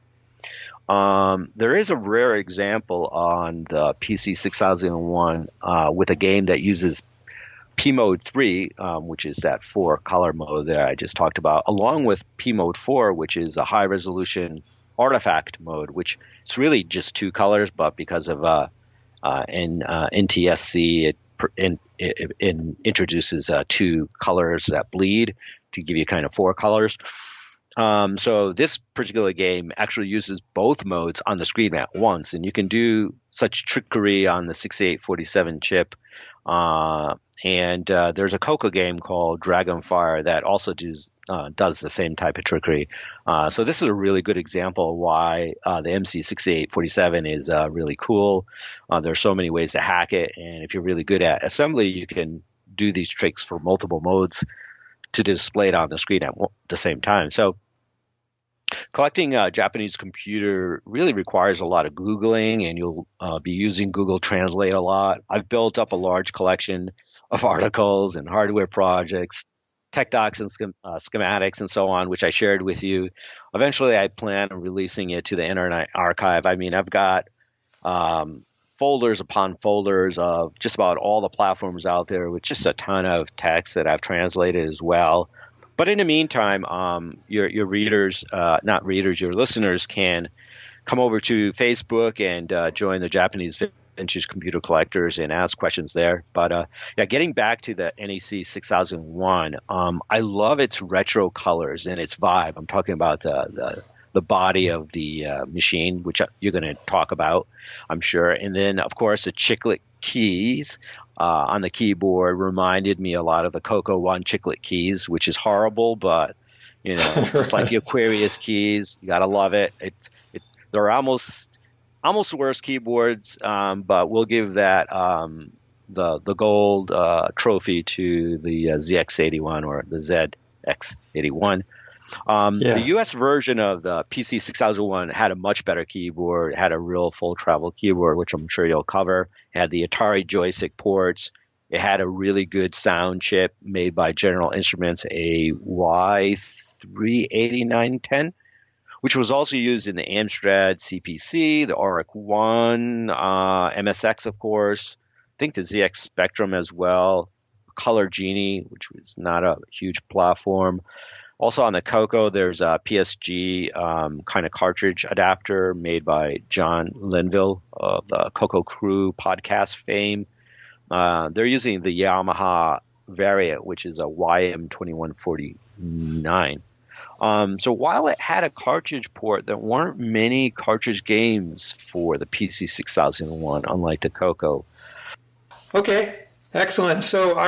There is a rare example on the PC-6001 with a game that uses P mode 3, which is that 4-color mode that I just talked about, along with P mode 4, which is a high-resolution artifact mode, which is really just 2 colors, but because of NTSC, it introduces 2 colors that bleed to give you kind of 4 colors. So this particular game actually uses both modes on the screen at once, and you can do such trickery on the 6847 chip. And there's a Coco game called Dragonfire that also does the same type of trickery. So this is a really good example of why the MC6847 is really cool. There's so many ways to hack it, and if you're really good at assembly, you can do these tricks for multiple modes to display it on the screen at the same time. So collecting a Japanese computer really requires a lot of Googling, and you'll be using Google Translate a lot. I've built up a large collection of articles and hardware projects, tech docs and schematics and so on, which I shared with you. Eventually, I plan on releasing it to the Internet Archive. I mean, I've got folders upon folders of just about all the platforms out there with just a ton of text that I've translated as well. But in the meantime, your readers, not readers, your listeners can come over to Facebook and join the Japanese vintage computer collectors and ask questions there. But getting back to the NEC-6001, I love its retro colors and its vibe. I'm talking about the body of the machine, which you're going to talk about, I'm sure. And then, of course, the chiclet keys on the keyboard reminded me a lot of the Coco 1 chiclet keys, which is horrible, but, just like the Aquarius keys, you got to love it. They're almost worse keyboards, but we'll give that the gold trophy to the ZX81 or the ZX81. The U.S. version of the PC-6001 had a much better keyboard, had a real full travel keyboard, which I'm sure you'll cover. It had the Atari joystick ports. It had a really good sound chip made by General Instruments, a Y38910, which was also used in the Amstrad CPC, the Auric 1, MSX, of course. I think the ZX Spectrum as well. Color Genie, which was not a huge platform. Also on the Coco, there's a PSG kind of cartridge adapter made by John Linville of the Coco Crew podcast fame. They're using the Yamaha variant, which is a YM2149. So while it had a cartridge port, there weren't many cartridge games for the PC-6001, unlike the Coco. Okay, excellent. So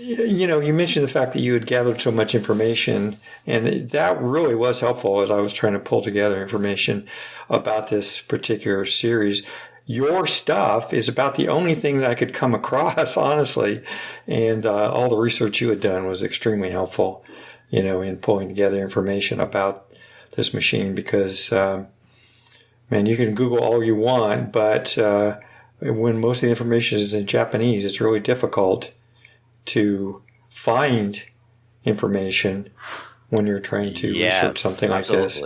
you mentioned the fact that you had gathered so much information, and that really was helpful as I was trying to pull together information about this particular series. Your stuff is about the only thing that I could come across, honestly, and all the research you had done was extremely helpful, in pulling together information about this machine because, you can Google all you want, but when most of the information is in Japanese, it's really difficult to find information when you're trying to research something like this.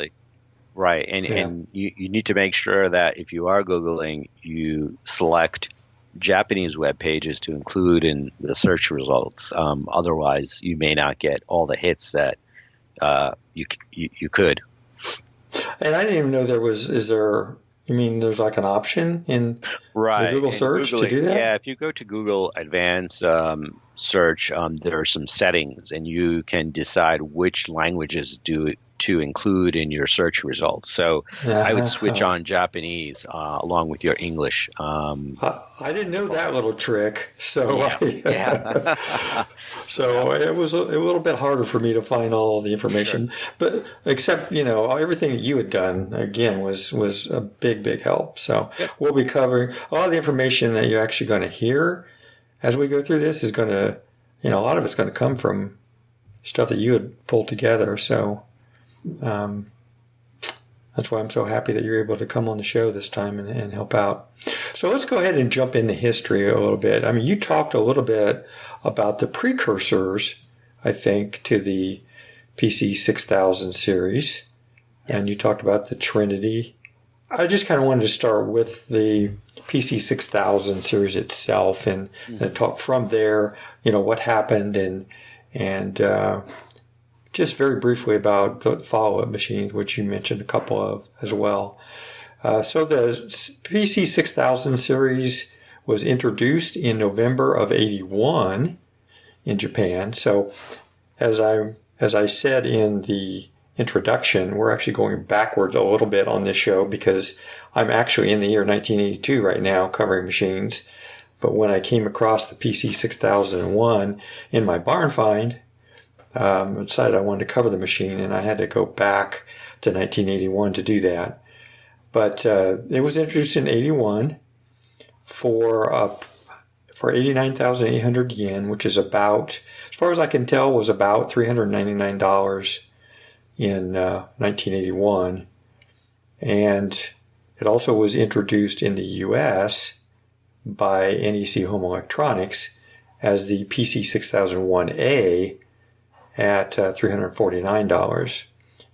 Right, and you need to make sure that if you are Googling, you select Japanese web pages to include in the search results. Otherwise, you may not get all the hits that you could. And I didn't even know there's like an option in the Google search to do that? Yeah, if you go to Google Advanced Search, there are some settings, and you can decide which languages to include in your search results. So I would switch on Japanese along with your English. I didn't know that little trick. So So it was a little bit harder for me to find all the information. Sure. But except, everything that you had done, again, was a big help. So we'll be covering a lot of the information that you're actually going to hear as we go through this is going to, a lot of it's going to come from stuff that you had pulled together. So that's why I'm so happy that you're able to come on the show this time and help out. So let's go ahead and jump into history a little bit. You talked a little bit about the precursors, I think, to the PC-6000 series. Yes. And you talked about the Trinity. I just kind of wanted to start with the PC-6000 series itself and talk from there, what happened and just very briefly about the follow-up machines, which you mentioned a couple of as well. So the PC-6000 series was introduced in November of '81 in Japan. So as I said in the introduction, we're actually going backwards a little bit on this show because I'm actually in the year 1982 right now covering machines. But when I came across the PC-6001 in my barn find, I decided I wanted to cover the machine, and I had to go back to 1981 to do that. But it was introduced in '81 for 89,800 yen, which is about, as far as I can tell, was about $399 in 1981. And it also was introduced in the U.S. by NEC Home Electronics as the PC-6001A at $349.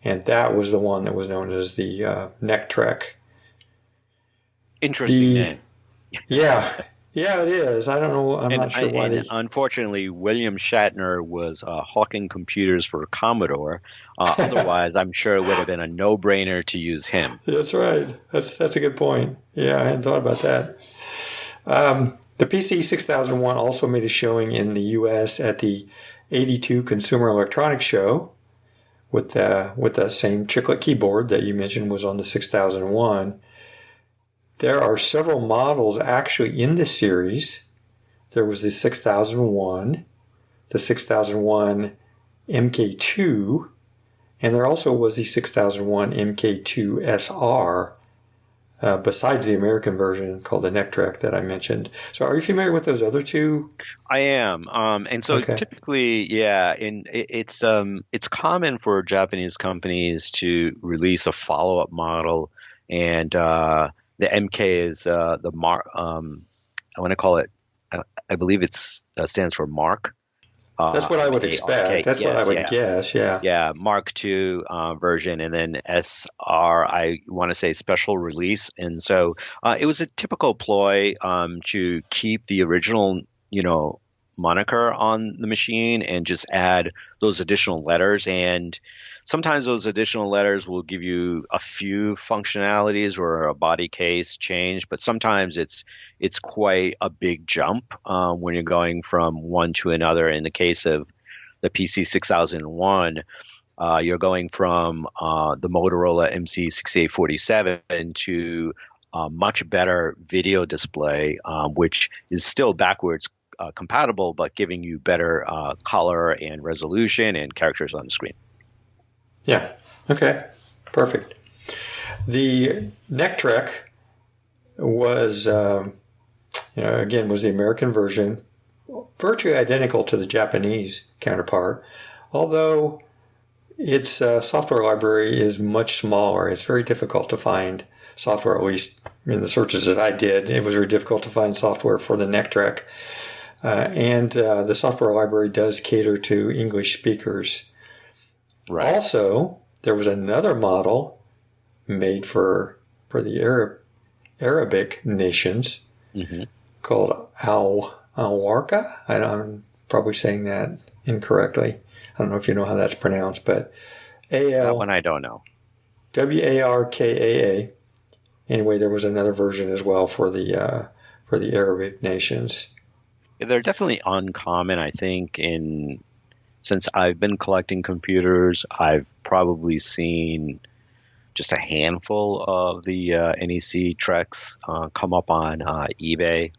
And that was the one that was known as the NEC-TREK. Interesting name. Yeah, yeah, it is. I don't know. I'm not sure why and unfortunately, William Shatner was hawking computers for Commodore. Otherwise, I'm sure it would have been a no-brainer to use him. That's right. That's a good point. Yeah, I hadn't thought about that. The PC-6001 also made a showing in the U.S. at the 82 Consumer Electronics Show with the same chiclet keyboard that you mentioned was on the 6001. There are several models actually in this series. There was the 6001, the 6001 MK2, and there also was the 6001 MK2 SR, besides the American version called the NEC-TREK that I mentioned. So are you familiar with those other two? I am. And so typically, yeah, it's common for Japanese companies to release a follow-up model, and the MK is I want to call it, I believe it stands for Mark. That's what I would expect. That's what I would guess, yeah. Yeah, Mark II version, and then SR, I want to say special release. And so it was a typical ploy to keep the original, moniker on the machine and just add those additional letters. And sometimes those additional letters will give you a few functionalities or a body case change, but sometimes it's quite a big jump when you're going from one to another. In the case of the PC-6001, you're going from the Motorola MC6847 to a much better video display, which is still backwards compatible, but giving you better color and resolution and characters on the screen. Yeah. Okay. Perfect. The NEC-TREK was, again, was the American version, virtually identical to the Japanese counterpart, although its software library is much smaller. It's very difficult to find software, at least in the searches that I did. It was very difficult to find software for the NEC-TREK. And the software library does cater to English speakers. Right. Also, there was another model made for the Arabic nations called Alwarka. I'm probably saying that incorrectly. I don't know if you know how that's pronounced, but that one I don't know. WARKAA. Anyway, there was another version as well for the Arabic nations. They're definitely uncommon, I think. Since I've been collecting computers, I've probably seen just a handful of the NEC-TREKs come up on eBay,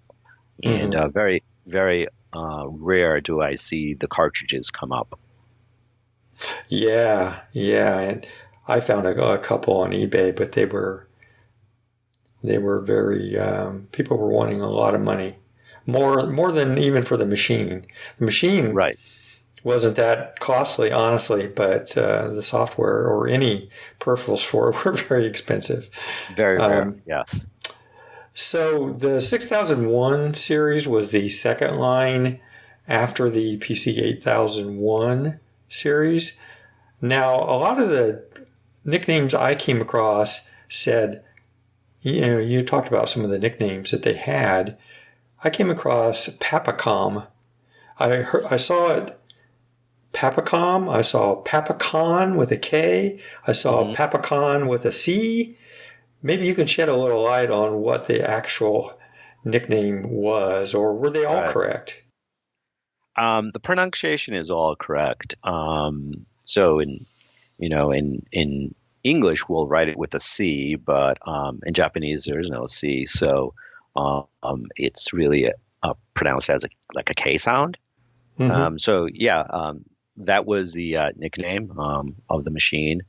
and very, very rare do I see the cartridges come up. Yeah, and I found a couple on eBay, but they were very people were wanting a lot of money. More than even for the machine. The machine wasn't that costly, honestly, but the software or any peripherals for it were very expensive. Very rare, yes. So the 6001 series was the second line after the PC-8001 series. Now, a lot of the nicknames I came across said, you talked about some of the nicknames that they had. I came across Papacom. I saw it, Papacom. I saw Papacon with a K. I saw Papacon with a C. Maybe you can shed a little light on what the actual nickname was, or were they all correct? The pronunciation is all correct. So in English, we'll write it with a C, but in Japanese, there is no C. So it's really pronounced as like a K sound. That was the nickname of the machine,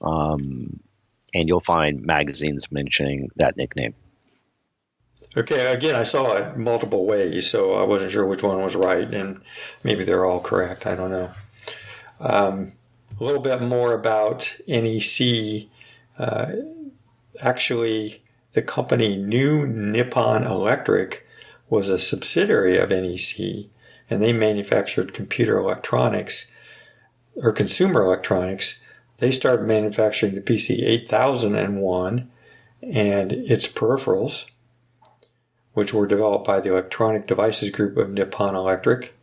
and you'll find magazines mentioning that nickname. Okay, again, I saw it multiple ways, so I wasn't sure which one was right, and maybe they're all correct. I don't know. A little bit more about NEC. Actually, the company New Nippon Electric was a subsidiary of NEC, and they manufactured computer electronics or consumer electronics. They started manufacturing the PC-8001 and its peripherals, which were developed by the Electronic Devices Group of Nippon Electric.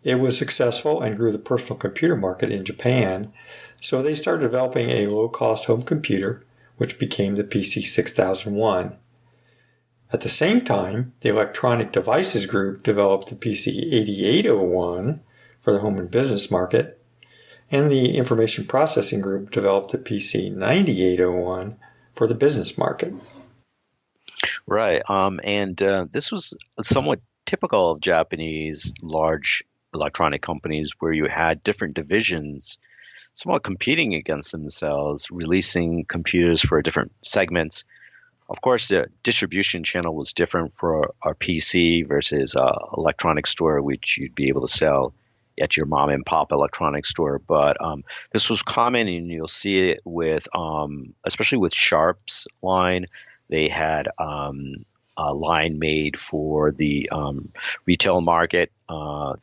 It was successful and grew the personal computer market in Japan, so they started developing a low-cost home computer, which became the PC-6001. At the same time, the Electronic Devices Group developed the PC-8801 for the home and business market, and the Information Processing Group developed the PC-9801 for the business market. Right. And this was somewhat typical of Japanese large electronic companies where you had different divisions somewhat competing against themselves, releasing computers for different segments. Of course, the distribution channel was different for our PC versus electronic store, which you'd be able to sell at your mom and pop electronics store. But this was common, and you'll see it with, especially with Sharp's line. They had a line made for the retail market for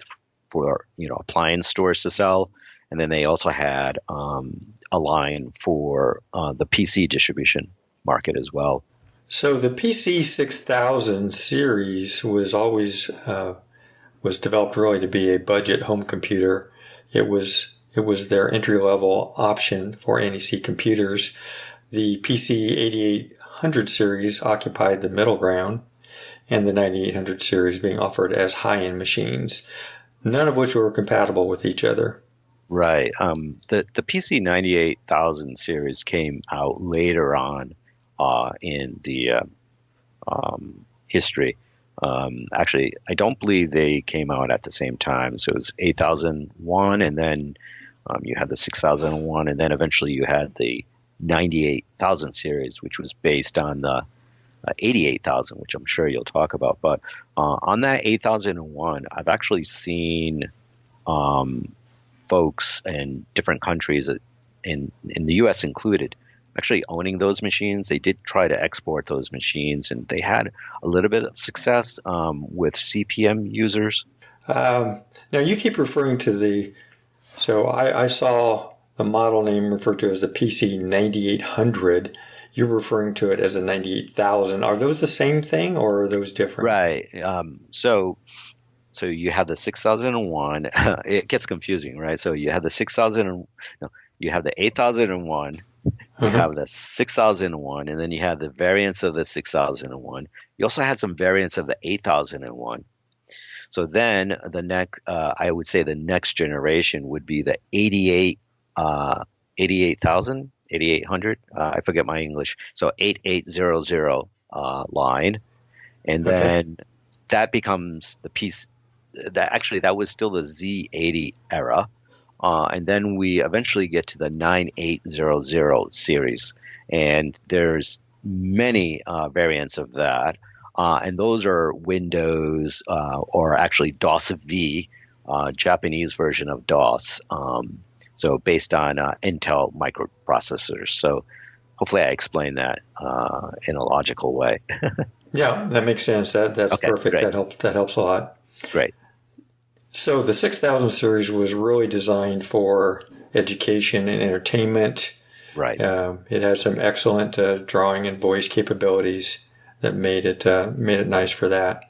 appliance stores to sell, and then they also had a line for the PC distribution market as well. So the PC-6000 series was always was developed really to be a budget home computer. It was their entry-level option for NEC computers. The PC-8800 series occupied the middle ground, and the 9800 series being offered as high-end machines, none of which were compatible with each other. Right. The PC-98000 series came out later on in the history. Actually, I don't believe they came out at the same time. So it was 8001, and then you had the 6001, and then eventually you had the 98,000 series, which was based on the 88,000, which I'm sure you'll talk about. But on that 8001, I've actually seen folks in different countries, in the U.S. included, actually owning those machines. They did try to export those machines, and they had a little bit of success with CPM users. Now, you keep referring to so I saw the model name referred to as the PC-9800. You're referring to it as a 98,000. Are those the same thing, or are those different? Right. So you have the 6001. It gets confusing, right? So you have the 6000. No, you have the 8001. You have the 6001, and then you have the variants of the 6001. You also had some variants of the 8001. So then I would say the next generation would be the 88,000, 8800. I forget my English. So 8800 line, and then that becomes the piece. That was still the Z80 era. And then we eventually get to the 9800 series, and there's many variants of that, and those are Windows or actually DOS V, Japanese version of DOS, so based on Intel microprocessors. So hopefully I explained that in a logical way. Yeah, that makes sense. That's okay, perfect. Great. That helps a lot. Great. So the 6000 series was really designed for education and entertainment. Right. It had some excellent drawing and voice capabilities that made it nice for that.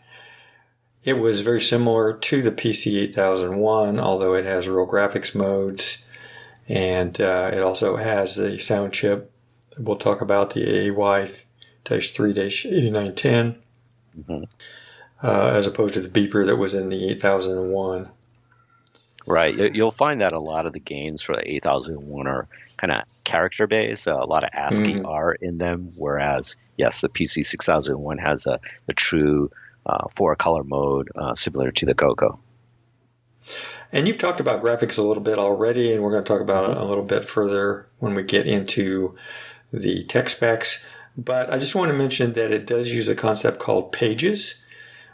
It was very similar to the PC-8001, although it has real graphics modes, and it also has the sound chip. We'll talk about the AY-3-8910. As opposed to the beeper that was in the 8001. Right. You'll find that a lot of the games for the 8001 are kind of character-based, a lot of ASCII art in them, whereas, yes, the PC-6001 has a true four-color mode similar to the Coco. And you've talked about graphics a little bit already, and we're going to talk about it a little bit further when we get into the tech specs. But I just want to mention that it does use a concept called pages,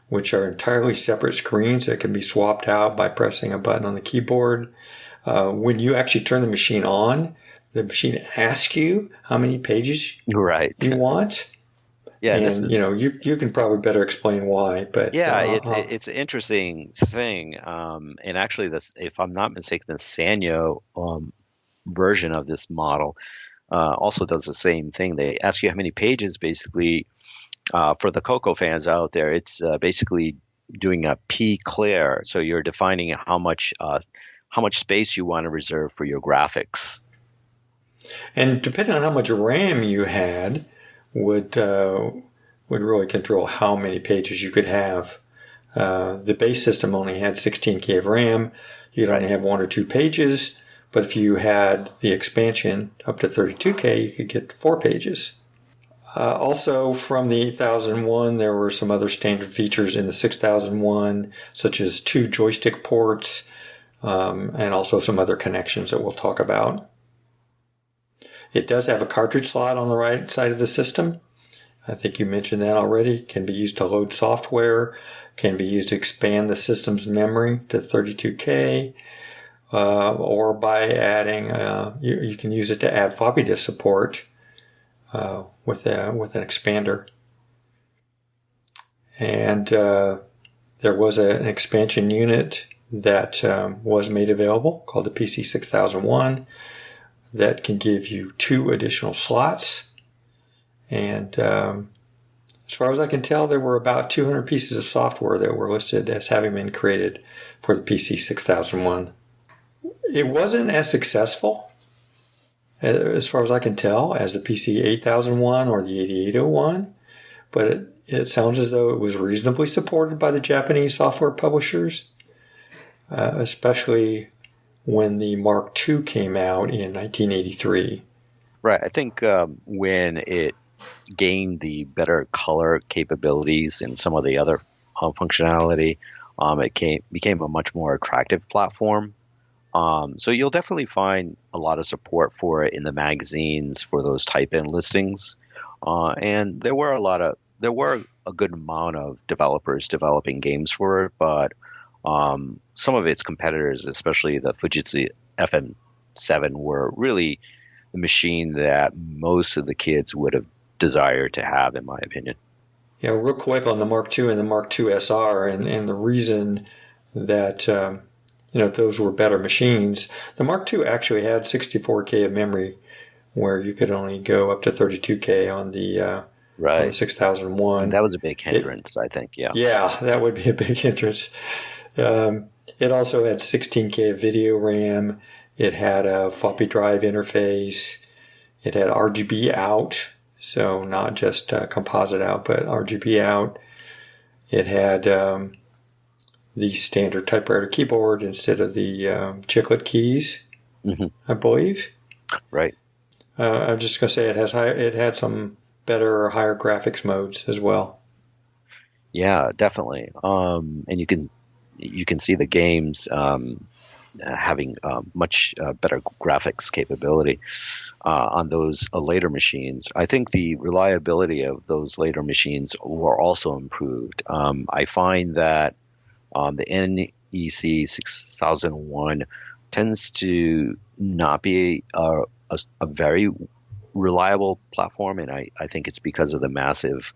which are entirely separate screens that can be swapped out by pressing a button on the keyboard. When you actually turn the machine on, the machine asks you how many pages you want. Yeah, and you can probably better explain why. But it's an interesting thing. And actually, if I'm not mistaken, the Sanyo version of this model also does the same thing. They ask you how many pages, basically. For the Coco fans out there, it's basically doing a P-clear. So you're defining how much space you want to reserve for your graphics. And depending on how much RAM you had, would really control how many pages you could have. The base system only had 16K of RAM. You'd only have 1 or 2 pages. But if you had the expansion up to 32K, you could get 4 pages. Also, from the 8001, there were some other standard features in the 6001, such as 2 joystick ports, and also some other connections that we'll talk about. It does have a cartridge slot on the right side of the system. I think you mentioned that already. It can be used to load software, can be used to expand the system's memory to 32K, or by adding, you can use it to add floppy disk support with an expander. And there was an expansion unit that was made available called the PC-6001 that can give you 2 additional slots. And as far as I can tell, there were about 200 pieces of software that were listed as having been created for the PC-6001. It wasn't as successful, as far as I can tell, as the PC-8001 or the 8801, but it sounds as though it was reasonably supported by the Japanese software publishers, especially when the Mark II came out in 1983. Right. I think when it gained the better color capabilities and some of the other functionality, it became a much more attractive platform. So you'll definitely find a lot of support for it in the magazines for those type-in listings. And there were a good amount of developers developing games for it, but some of its competitors, especially the Fujitsu FM7, were really the machine that most of the kids would have desired to have, in my opinion. Yeah, real quick on the Mark II and the Mark II SR, and the reason that those were better machines. The Mark II actually had 64K of memory, where you could only go up to 32K on the 6001. That was a big hindrance, I think. Yeah. Yeah, that would be a big hindrance. It also had 16K of video RAM. It had a floppy drive interface. It had RGB out, so not just composite out, but RGB out. It had the standard typewriter keyboard instead of the chiclet keys, I believe. Right. I'm just going to say it had some better or higher graphics modes as well. Yeah, definitely. And you can see the games having much better graphics capability on those later machines. I think the reliability of those later machines were also improved. I find that the NEC-6001 tends to not be a very reliable platform, and I think it's because of the massive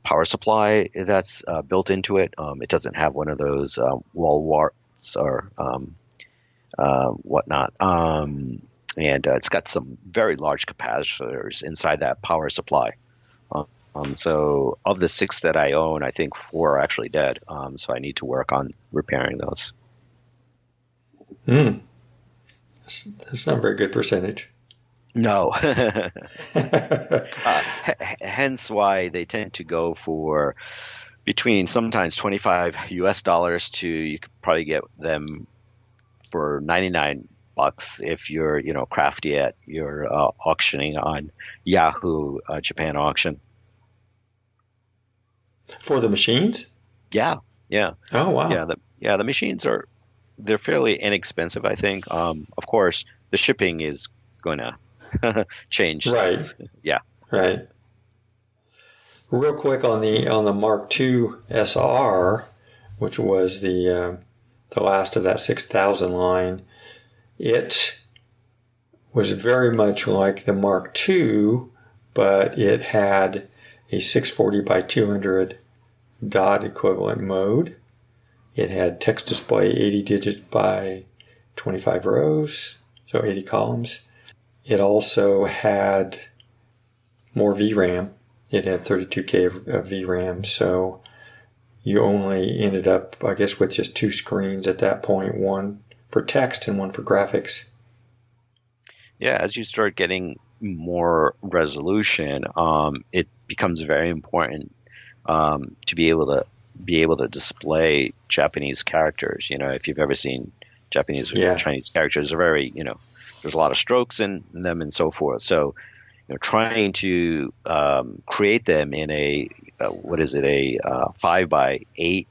power supply that's built into it. It doesn't have one of those wall warts or whatnot. And it's got some very large capacitors inside that power supply. So of the 6 that I own, I think 4 are actually dead. So I need to work on repairing those. That's not a very good percentage. No. Hence why they tend to go for between sometimes $25 US to, you could probably get them for $99 if you're crafty at your auctioning on Yahoo Japan auction. For the machines? Yeah. Oh wow. The machines they're fairly inexpensive, I think. Of course, the shipping is going to change. Right. Things. Yeah. Right. Real quick on the Mark II SR, which was the last of that 6000 line, it was very much like the Mark II, but it had a 640 by 200 dot equivalent mode. It had text display 80 digits by 25 rows, so 80 columns. It also had more VRAM. It had 32K of VRAM, so you only ended up, I guess, with just 2 screens at that point, one for text and one for graphics. Yeah, as you start getting more resolution, it becomes very important to be able to display Japanese characters. If you've ever seen Japanese or Chinese characters, are very, there's a lot of strokes in them and so forth. So, trying to create them in a 5x8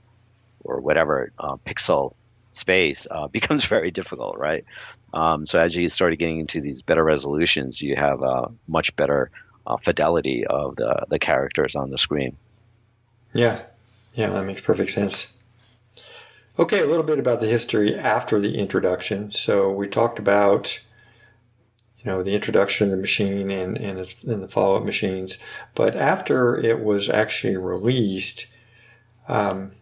or whatever pixel space becomes very difficult, right? So as you started getting into these better resolutions, you have a much better fidelity of the characters on the screen. Yeah, that makes perfect sense. Okay, a little bit about the history after the introduction. So we talked about, the introduction of the machine and the follow-up machines. But after it was actually released, in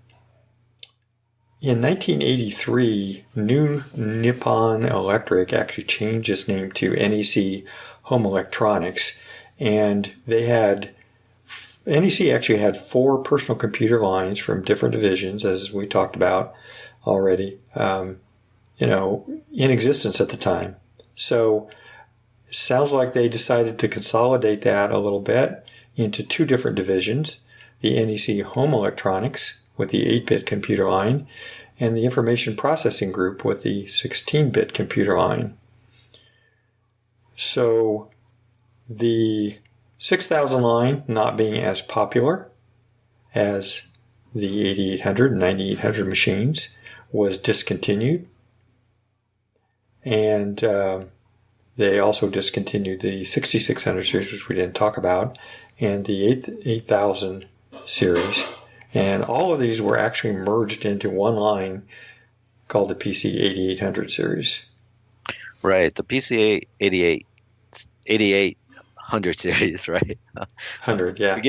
1983, new Nippon Electric actually changed its name to NEC Home Electronics, and NEC actually had 4 personal computer lines from different divisions, as we talked about already, in existence at the time. So it sounds like they decided to consolidate that a little bit into 2 different divisions, the NEC Home Electronics with the 8-bit computer line, and the Information Processing Group with the 16-bit computer line. So the 6000 line not being as popular as the 8800 and 9800 machines was discontinued, and they also discontinued the 6600 series, which we didn't talk about, and the 8000 series. And all of these were actually merged into one line called the PC-8800 series. Right, the PC-8800 series, right? 100, yeah.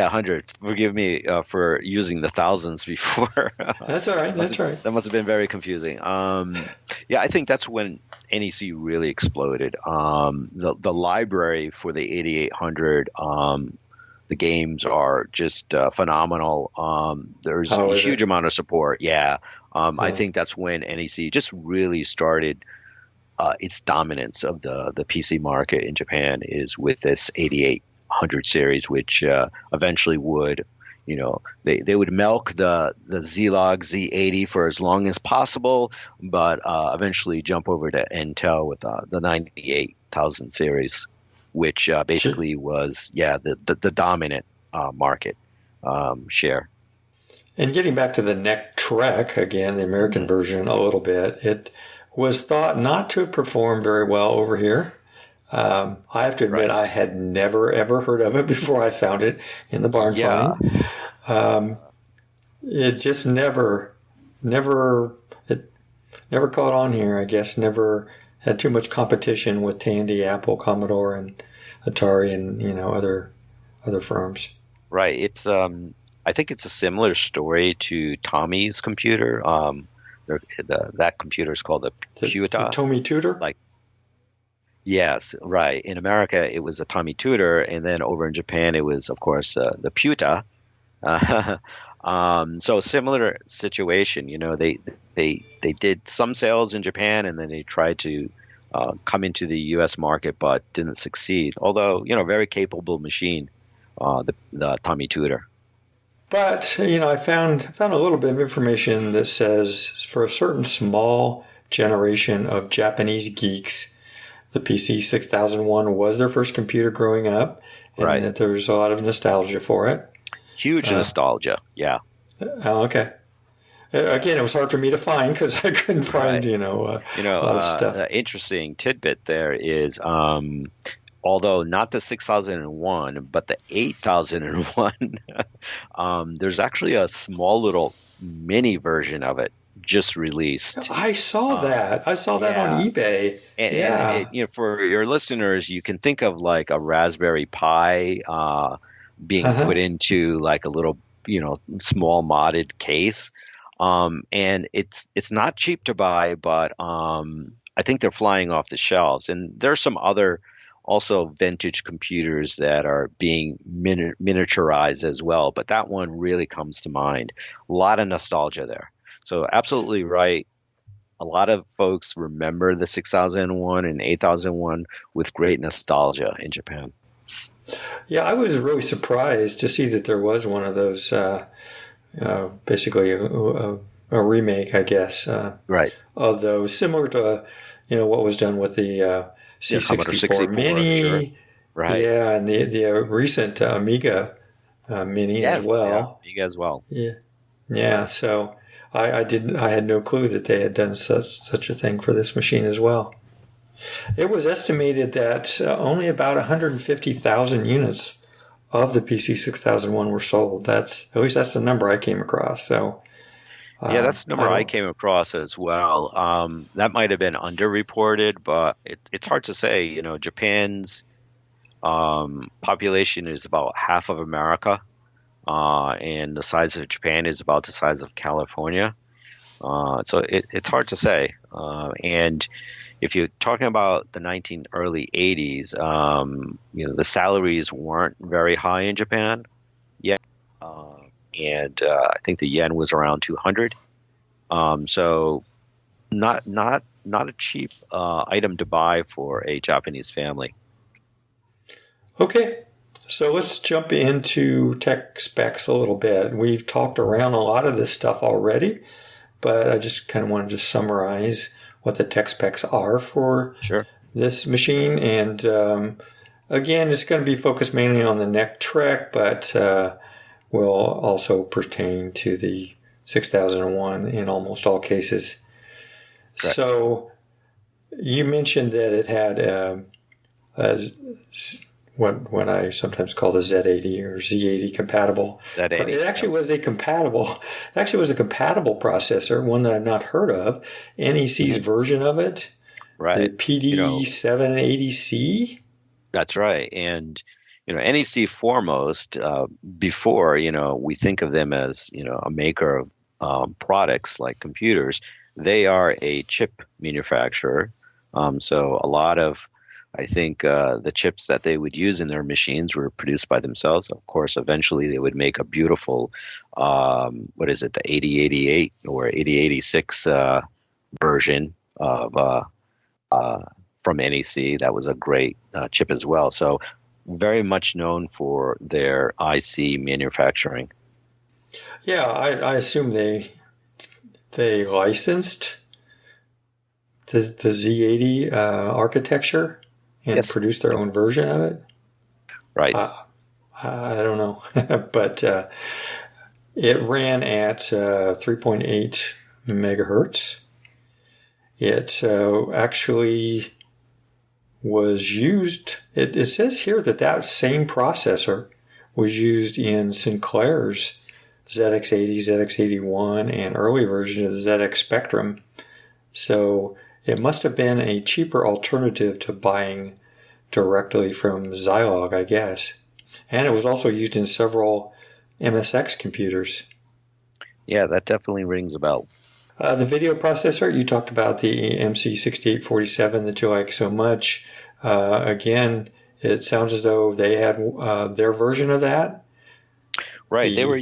100. Forgive me for using the thousands before. That's all right. That must have been very confusing. I think that's when NEC really exploded. The library for the 8800, the games are just phenomenal. There's a huge amount of support. I think that's when NEC just really started its dominance of the PC market in Japan is with this 8800 series, which eventually would, they would milk the Zlog Z80 for as long as possible, but eventually jump over to Intel with the 98,000 series, which basically was the dominant market share. And getting back to the NEC-TREK, again, the American version a little bit, it was thought not to have performed very well over here. I have to admit, I had never, ever heard of it before I found it in the barn find. It just never caught on here, I guess. Never had too much competition with Tandy, Apple, Commodore, and Atari, and other firms. Right. It's I think it's a similar story to Tommy's computer. That computer is called the Puta. The Tommy Tudor? Yes, right. In America, it was a Tommy Tudor, and then over in Japan, it was, of course, the Puta. So similar situation. They did some sales in Japan, and then they tried to come into the U.S. market, but didn't succeed. Although, very capable machine, the Tommy Tudor. But, I found a little bit of information that says for a certain small generation of Japanese geeks, the PC-6001 was their first computer growing up, and that there's a lot of nostalgia for it. Huge nostalgia, yeah. Okay. Again, it was hard for me to find because I couldn't find, a lot of stuff. The interesting tidbit there is, although not the 6001, but the 8001, there's actually a small little mini version of it just released. I saw that. I saw that on eBay. And for your listeners, you can think of like a Raspberry Pi being put into like a little, small modded case. And it's not cheap to buy, but I think they're flying off the shelves. And there's some other also vintage computers that are being miniaturized as well. But that one really comes to mind. A lot of nostalgia there. So absolutely right. A lot of folks remember the 6001 and 8001 with great nostalgia in Japan. Yeah, I was really surprised to see that there was one of those, basically a remake, I guess, right, of those, similar to what was done with the C64 Mini, sure. Right? Yeah, and the recent Amiga Mini as well. Yeah, Amiga as well. Yeah. So I had no clue that they had done such a thing for this machine as well. It was estimated that only about 150,000 units of the PC-6001 were sold. That's the number I came across. So, yeah, that's the number I came across as well. That might have been underreported, but it's hard to say. Japan's population is about half of America, and the size of Japan is about the size of California. So it's hard to say. And if you're talking about the early 80s, the salaries weren't very high in Japan yet. And I think the yen was around 200. So not a cheap item to buy for a Japanese family. Okay, so let's jump into tech specs a little bit. We've talked around a lot of this stuff already, but I just kind of wanted to summarize what the tech specs are for this machine. And again, it's going to be focused mainly on the NEC-TREK, but will also pertain to the 6001 in almost all cases. Correct. So you mentioned that it had what I sometimes call the Z80 or Z80 compatible. Z80, it actually was a compatible processor, one that I've not heard of. NEC's version of it, right? The PD-780C. That's right, and NEC foremost. Before we think of them as a maker of products like computers, they are a chip manufacturer. So a lot of I think the chips that they would use in their machines were produced by themselves. Of course, eventually they would make a beautiful, the 8088 or 8086 version of from NEC. That was a great chip as well. So very much known for their IC manufacturing. Yeah, I assume they licensed the Z80 architecture and produced their own version of it. Right. I don't know, but it ran at 3.8 megahertz. It actually was used. It says here that same processor was used in Sinclair's ZX80, ZX81, and early version of the ZX Spectrum. So it must have been a cheaper alternative to buying directly from Zilog, I guess. And it was also used in several MSX computers. Yeah, that definitely rings a bell. The video processor, you talked about the MC6847 that you like so much. Again, it sounds as though they had their version of that. Right. They were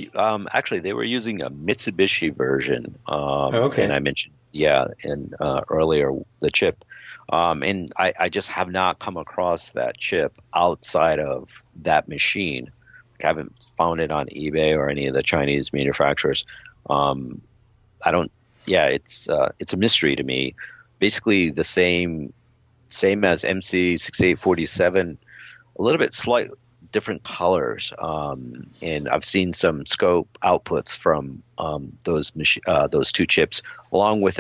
using a Mitsubishi version. Okay. And I mentioned, earlier the chip. And I just have not come across that chip outside of that machine. I haven't found it on eBay or any of the Chinese manufacturers. It's a mystery to me. Basically the same as MC6847, a little bit slight different colors. And I've seen some scope outputs from those two chips, along with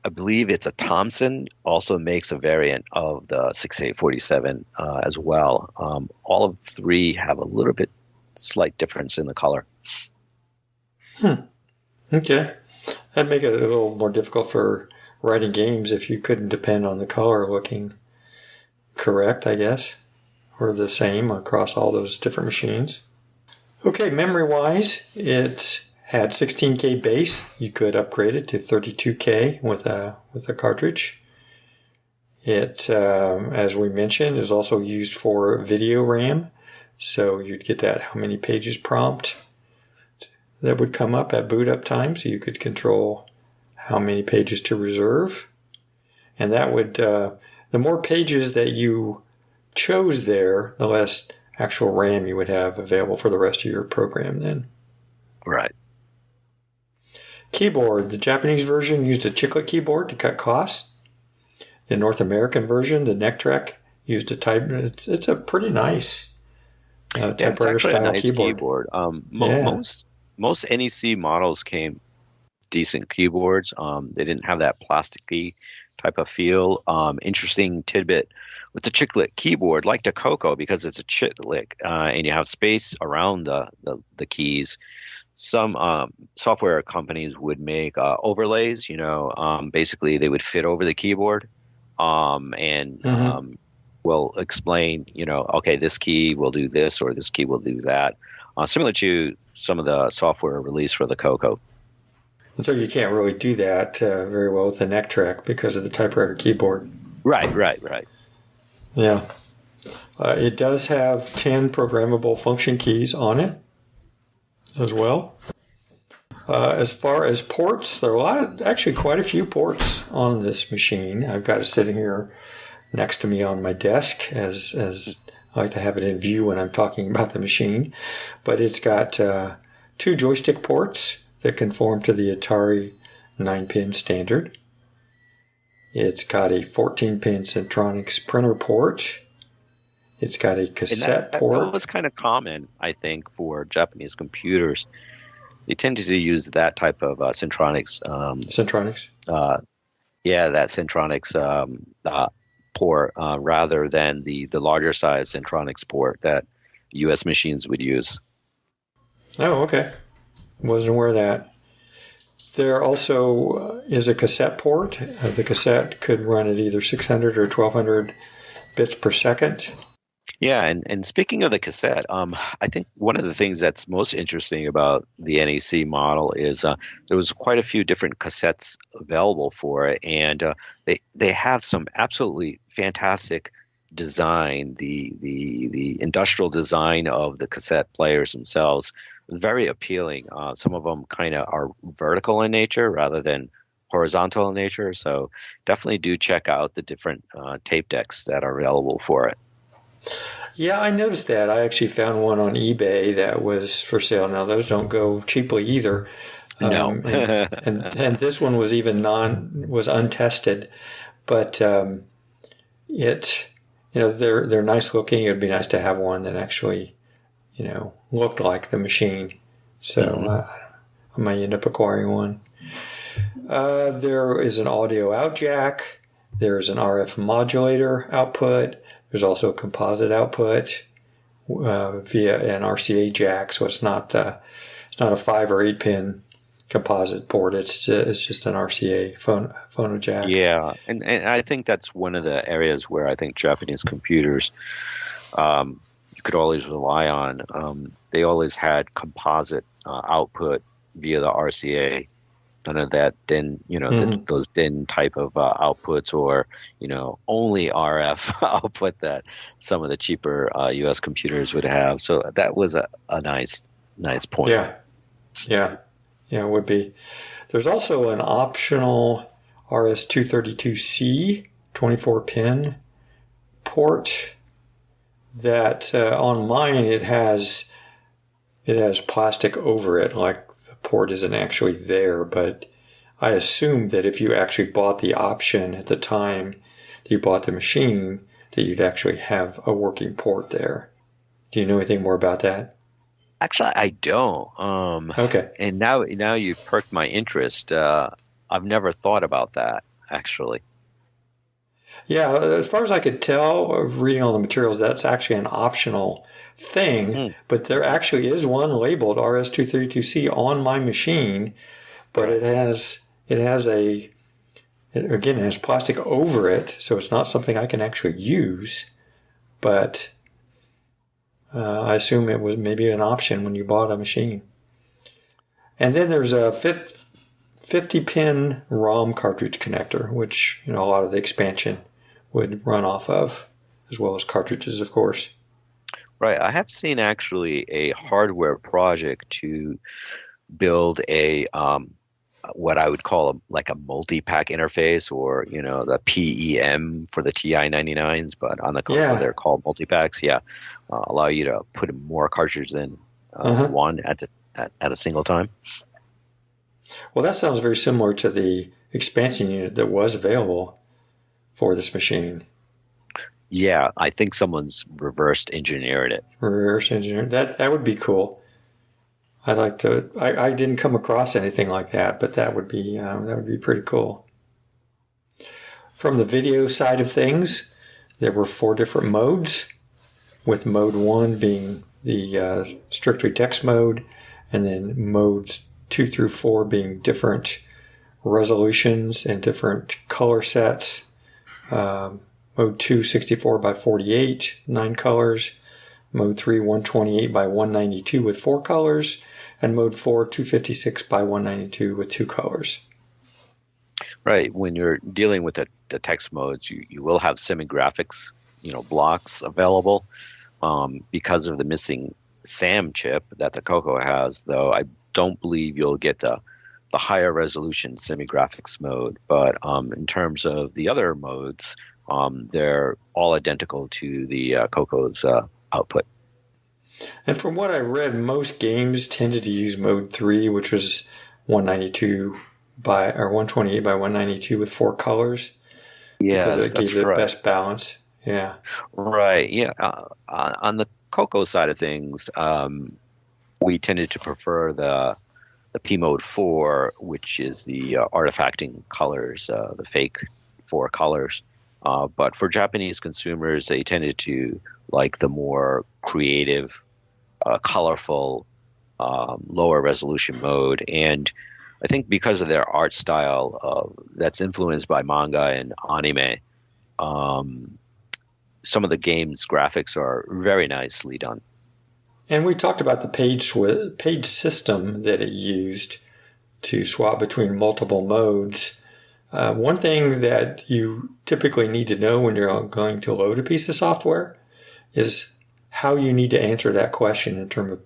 I believe it's a Thomson, also makes a variant of the 6847 as well. All of three have a little bit slight difference in the color. Okay. That'd make it a little more difficult for writing games if you couldn't depend on the color looking correct, I guess, or the same across all those different machines. Okay, memory-wise, it had 16K base. You could upgrade it to 32K with a cartridge. It, as we mentioned, is also used for video RAM. So you'd get that how many pages prompt that would come up at boot up time. So you could control how many pages to reserve. And that would, the more pages that you chose there, the less actual RAM you would have available for the rest of your program then. Right. Keyboard. The Japanese version used a chiclet keyboard to cut costs. The North American version, the NEC-TREK, used a type. It's a pretty nice typewriter style nice keyboard. Most NEC models came decent keyboards. They didn't have that plasticky type of feel. Interesting tidbit with the chiclet keyboard, like the Coco, because it's a chiclet and you have space around the keys. Some software companies would make overlays. Basically they would fit over the keyboard. Will explain, okay, this key will do this or this key will do that, similar to some of the software released for the Coco. And so you can't really do that very well with the NEC-TREK because of the typewriter keyboard. Right. Yeah. It does have 10 programmable function keys on it as well. As far as ports, there are actually quite a few ports on this machine. I've got it sitting here next to me on my desk as I like to have it in view when I'm talking about the machine. But it's got 2 joystick ports that conform to the Atari 9-pin standard. It's got a 14-pin Centronics printer port. It's got a cassette port. That was kind of common, I think, for Japanese computers. They tended to use that type of Centronics. Centronics? That Centronics port rather than the larger size Centronics port that U.S. machines would use. Oh, okay. Wasn't aware of that. There also is a cassette port. The cassette could run at either 600 or 1200 bits per second. Yeah, and speaking of the cassette, I think one of the things that's most interesting about the NEC model is there was quite a few different cassettes available for it, and they have some absolutely fantastic design. The industrial design of the cassette players themselves is very appealing. Some of them kind of are vertical in nature rather than horizontal in nature, so definitely do check out the different tape decks that are available for it. Yeah, I noticed that. I actually found one on eBay that was for sale. Now, those don't go cheaply either. No. and this one was even was untested, but they're nice looking. It'd be nice to have one that actually, looked like the machine. So I might end up acquiring one. There is an audio out jack. There's an RF modulator output. There's also a composite output via an RCA jack, so it's not a 5 or 8 pin composite port. It's just an RCA phono jack. Yeah, and I think that's one of the areas where I think Japanese computers you could always rely on. They always had composite output via the RCA. None of that DIN, those DIN type of outputs or, only RF output that some of the cheaper U.S. computers would have. So that was a nice point. Yeah, it would be. There's also an optional RS-232C 24-pin port that on mine it has plastic over it, like port isn't actually there, but I assume that if you actually bought the option at the time that you bought the machine, that you'd actually have a working port there. Do you know anything more about that? Actually, I don't. Okay. And now you've perked my interest. I've never thought about that, actually. Yeah, as far as I could tell, reading all the materials, that's actually an optional thing, but there actually is one labeled RS-232C on my machine, but it has plastic over it, so it's not something I can actually use, but I assume it was maybe an option when you bought a machine. And then there's a 50-pin ROM cartridge connector, which a lot of the expansion would run off of, as well as cartridges, of course. Right. I have seen actually a hardware project to build a what I would call like a multi-pack interface, or the PEM for the TI-99s, but on the console they're called multi-packs. Yeah, allow you to put more cartridges in one at a single time. Well, that sounds very similar to the expansion unit that was available for this machine. Yeah, I think someone's reverse engineered it. Reverse engineered. That would be cool. I'd like to. I didn't come across anything like that, but that would be pretty cool. From the video side of things, there were 4 different modes, with mode 1 being the strictly text mode, and then modes 2 through 4 being different resolutions and different color sets. Mode 2, 64 by 48, 9 colors. Mode 3, 128 by 192 with 4 colors. And Mode 4, 256 by 192 with 2 colors. Right. When you're dealing with the text modes, you will have semi-graphics, blocks available. Because of the missing SAM chip that the Coco has, though, I don't believe you'll get the higher resolution semi-graphics mode. But in terms of the other modes, they're all identical to the Coco's output. And from what I read, most games tended to use mode 3, which was 128 by 192 with 4 colors. Yeah, because it gave the best balance. Yeah. Right. Yeah. On the Coco side of things, we tended to prefer the P mode 4, which is the artifacting colors, the fake 4 colors. But for Japanese consumers, they tended to like the more creative, colorful, lower resolution mode. And I think because of their art style that's influenced by manga and anime, some of the game's graphics are very nicely done. And we talked about the page system that it used to swap between multiple modes. One thing that you typically need to know when you're going to load a piece of software is how you need to answer that question in terms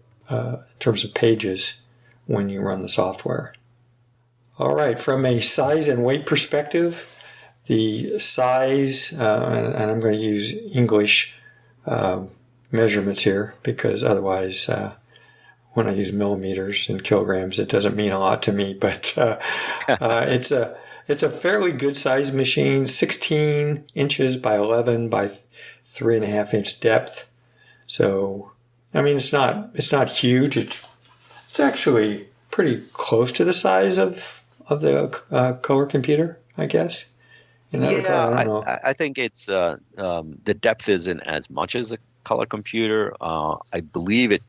of pages when you run the software. All right, from a size and weight perspective, the size, and I'm going to use English measurements here because otherwise when I use millimeters and kilograms, it doesn't mean a lot to me, but it's a fairly good sized machine, 16 inches by 11 by 3.5 inch depth. So, I mean, it's not huge. It's actually pretty close to the size of the color computer, I guess. I don't know. I think it's the depth isn't as much as a color computer. I believe it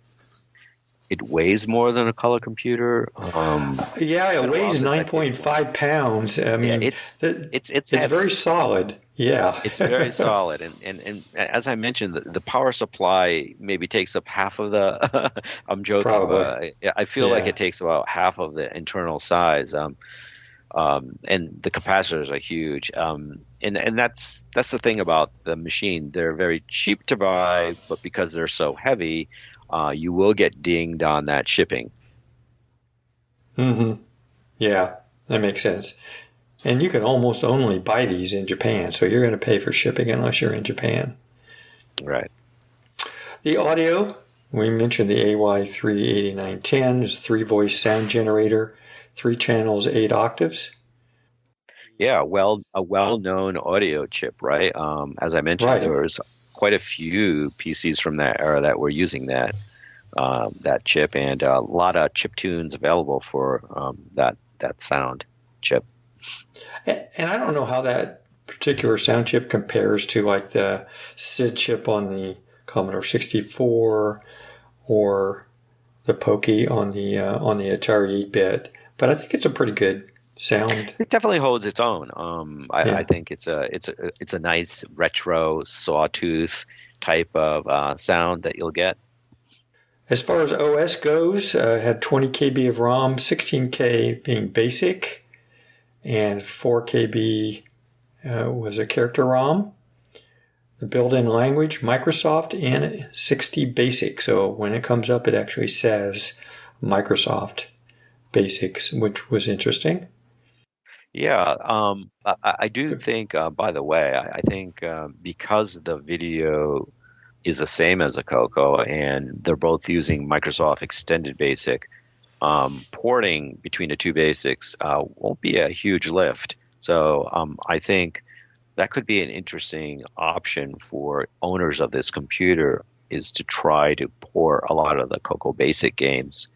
weighs more than a color computer. It weighs 9.5 pounds. I mean, it's very solid. Yeah, it's very solid, and as I mentioned, the power supply maybe takes up half of the. I'm joking. Probably. I feel like it takes about half of the internal size. And the capacitors are huge. And that's the thing about the machine. They're very cheap to buy, but because they're so heavy, you will get dinged on that shipping. Mm-hmm. Yeah, that makes sense. And you can almost only buy these in Japan, so you're going to pay for shipping unless you're in Japan. Right. The audio, we mentioned the AY38910 is 3-voice sound generator, 3 channels, 8 octaves. Yeah, a well-known audio chip, right? As I mentioned, there was quite a few PCs from that era that were using that chip, and a lot of chip tunes available for that sound chip. And I don't know how that particular sound chip compares to like the SID chip on the Commodore 64 or the Pokey on the Atari 8-bit, but I think it's a pretty good sound. It definitely holds its own. I think it's a nice retro sawtooth type of sound that you'll get. As far as OS goes, had 20 KB of ROM, 16K being basic, and 4 KB was a character ROM. the built-in language, Microsoft and 60 Basic. So when it comes up, it actually says Microsoft Basics, which was interesting. Yeah, I do think, by the way, I think because the video is the same as a Coco and they're both using Microsoft Extended Basic, porting between the two basics won't be a huge lift. So I think that could be an interesting option for owners of this computer, is to try to port a lot of the Coco Basic games.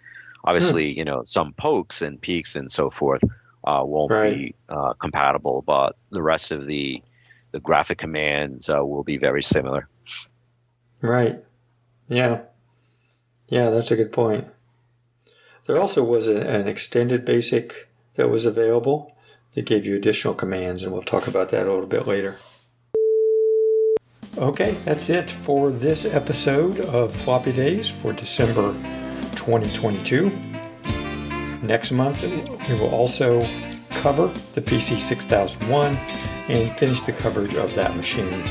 Obviously, some pokes and peeks and so forth won't be compatible, but the rest of the graphic commands will be very similar. Right. Yeah. Yeah, that's a good point. There also was an extended basic that was available that gave you additional commands, and we'll talk about that a little bit later. Okay, that's it for this episode of Floppy Days for December 2022. Next month, we will also cover the PC-6001 and finish the coverage of that machine.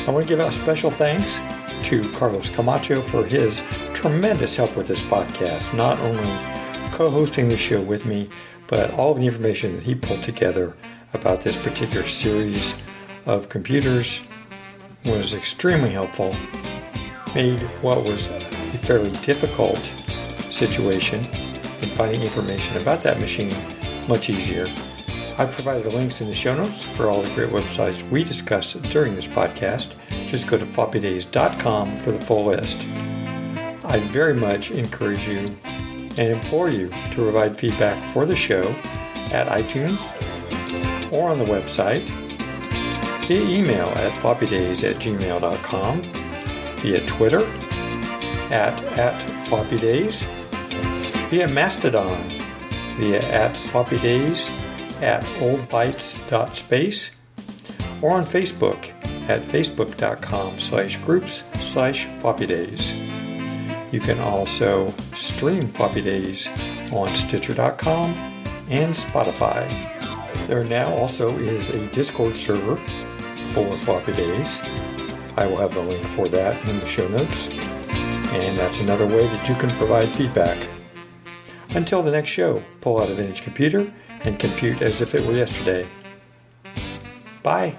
I want to give out special thanks to Carlos Camacho for his tremendous help with this podcast, not only co-hosting the show with me, but all of the information that he pulled together about this particular series of computers was extremely helpful, made what was a fairly difficult situation in finding information about that machine much easier. I provided the links in the show notes for all the great websites we discussed during this podcast. Just go to floppydays.com for the full list. I very much encourage you and implore you to provide feedback for the show at iTunes or on the website, via email at floppydays@gmail.com, via Twitter at floppydays, via Mastodon via @floppydays @oldbytes.space, or on Facebook at facebook.com/groups/floppydays. You can also stream Floppy Days on Stitcher.com and Spotify. There now also is a Discord server for Floppy Days. I will have the link for that in the show notes. And that's another way that you can provide feedback. Until the next show, pull out a vintage computer and compute as if it were yesterday. Bye.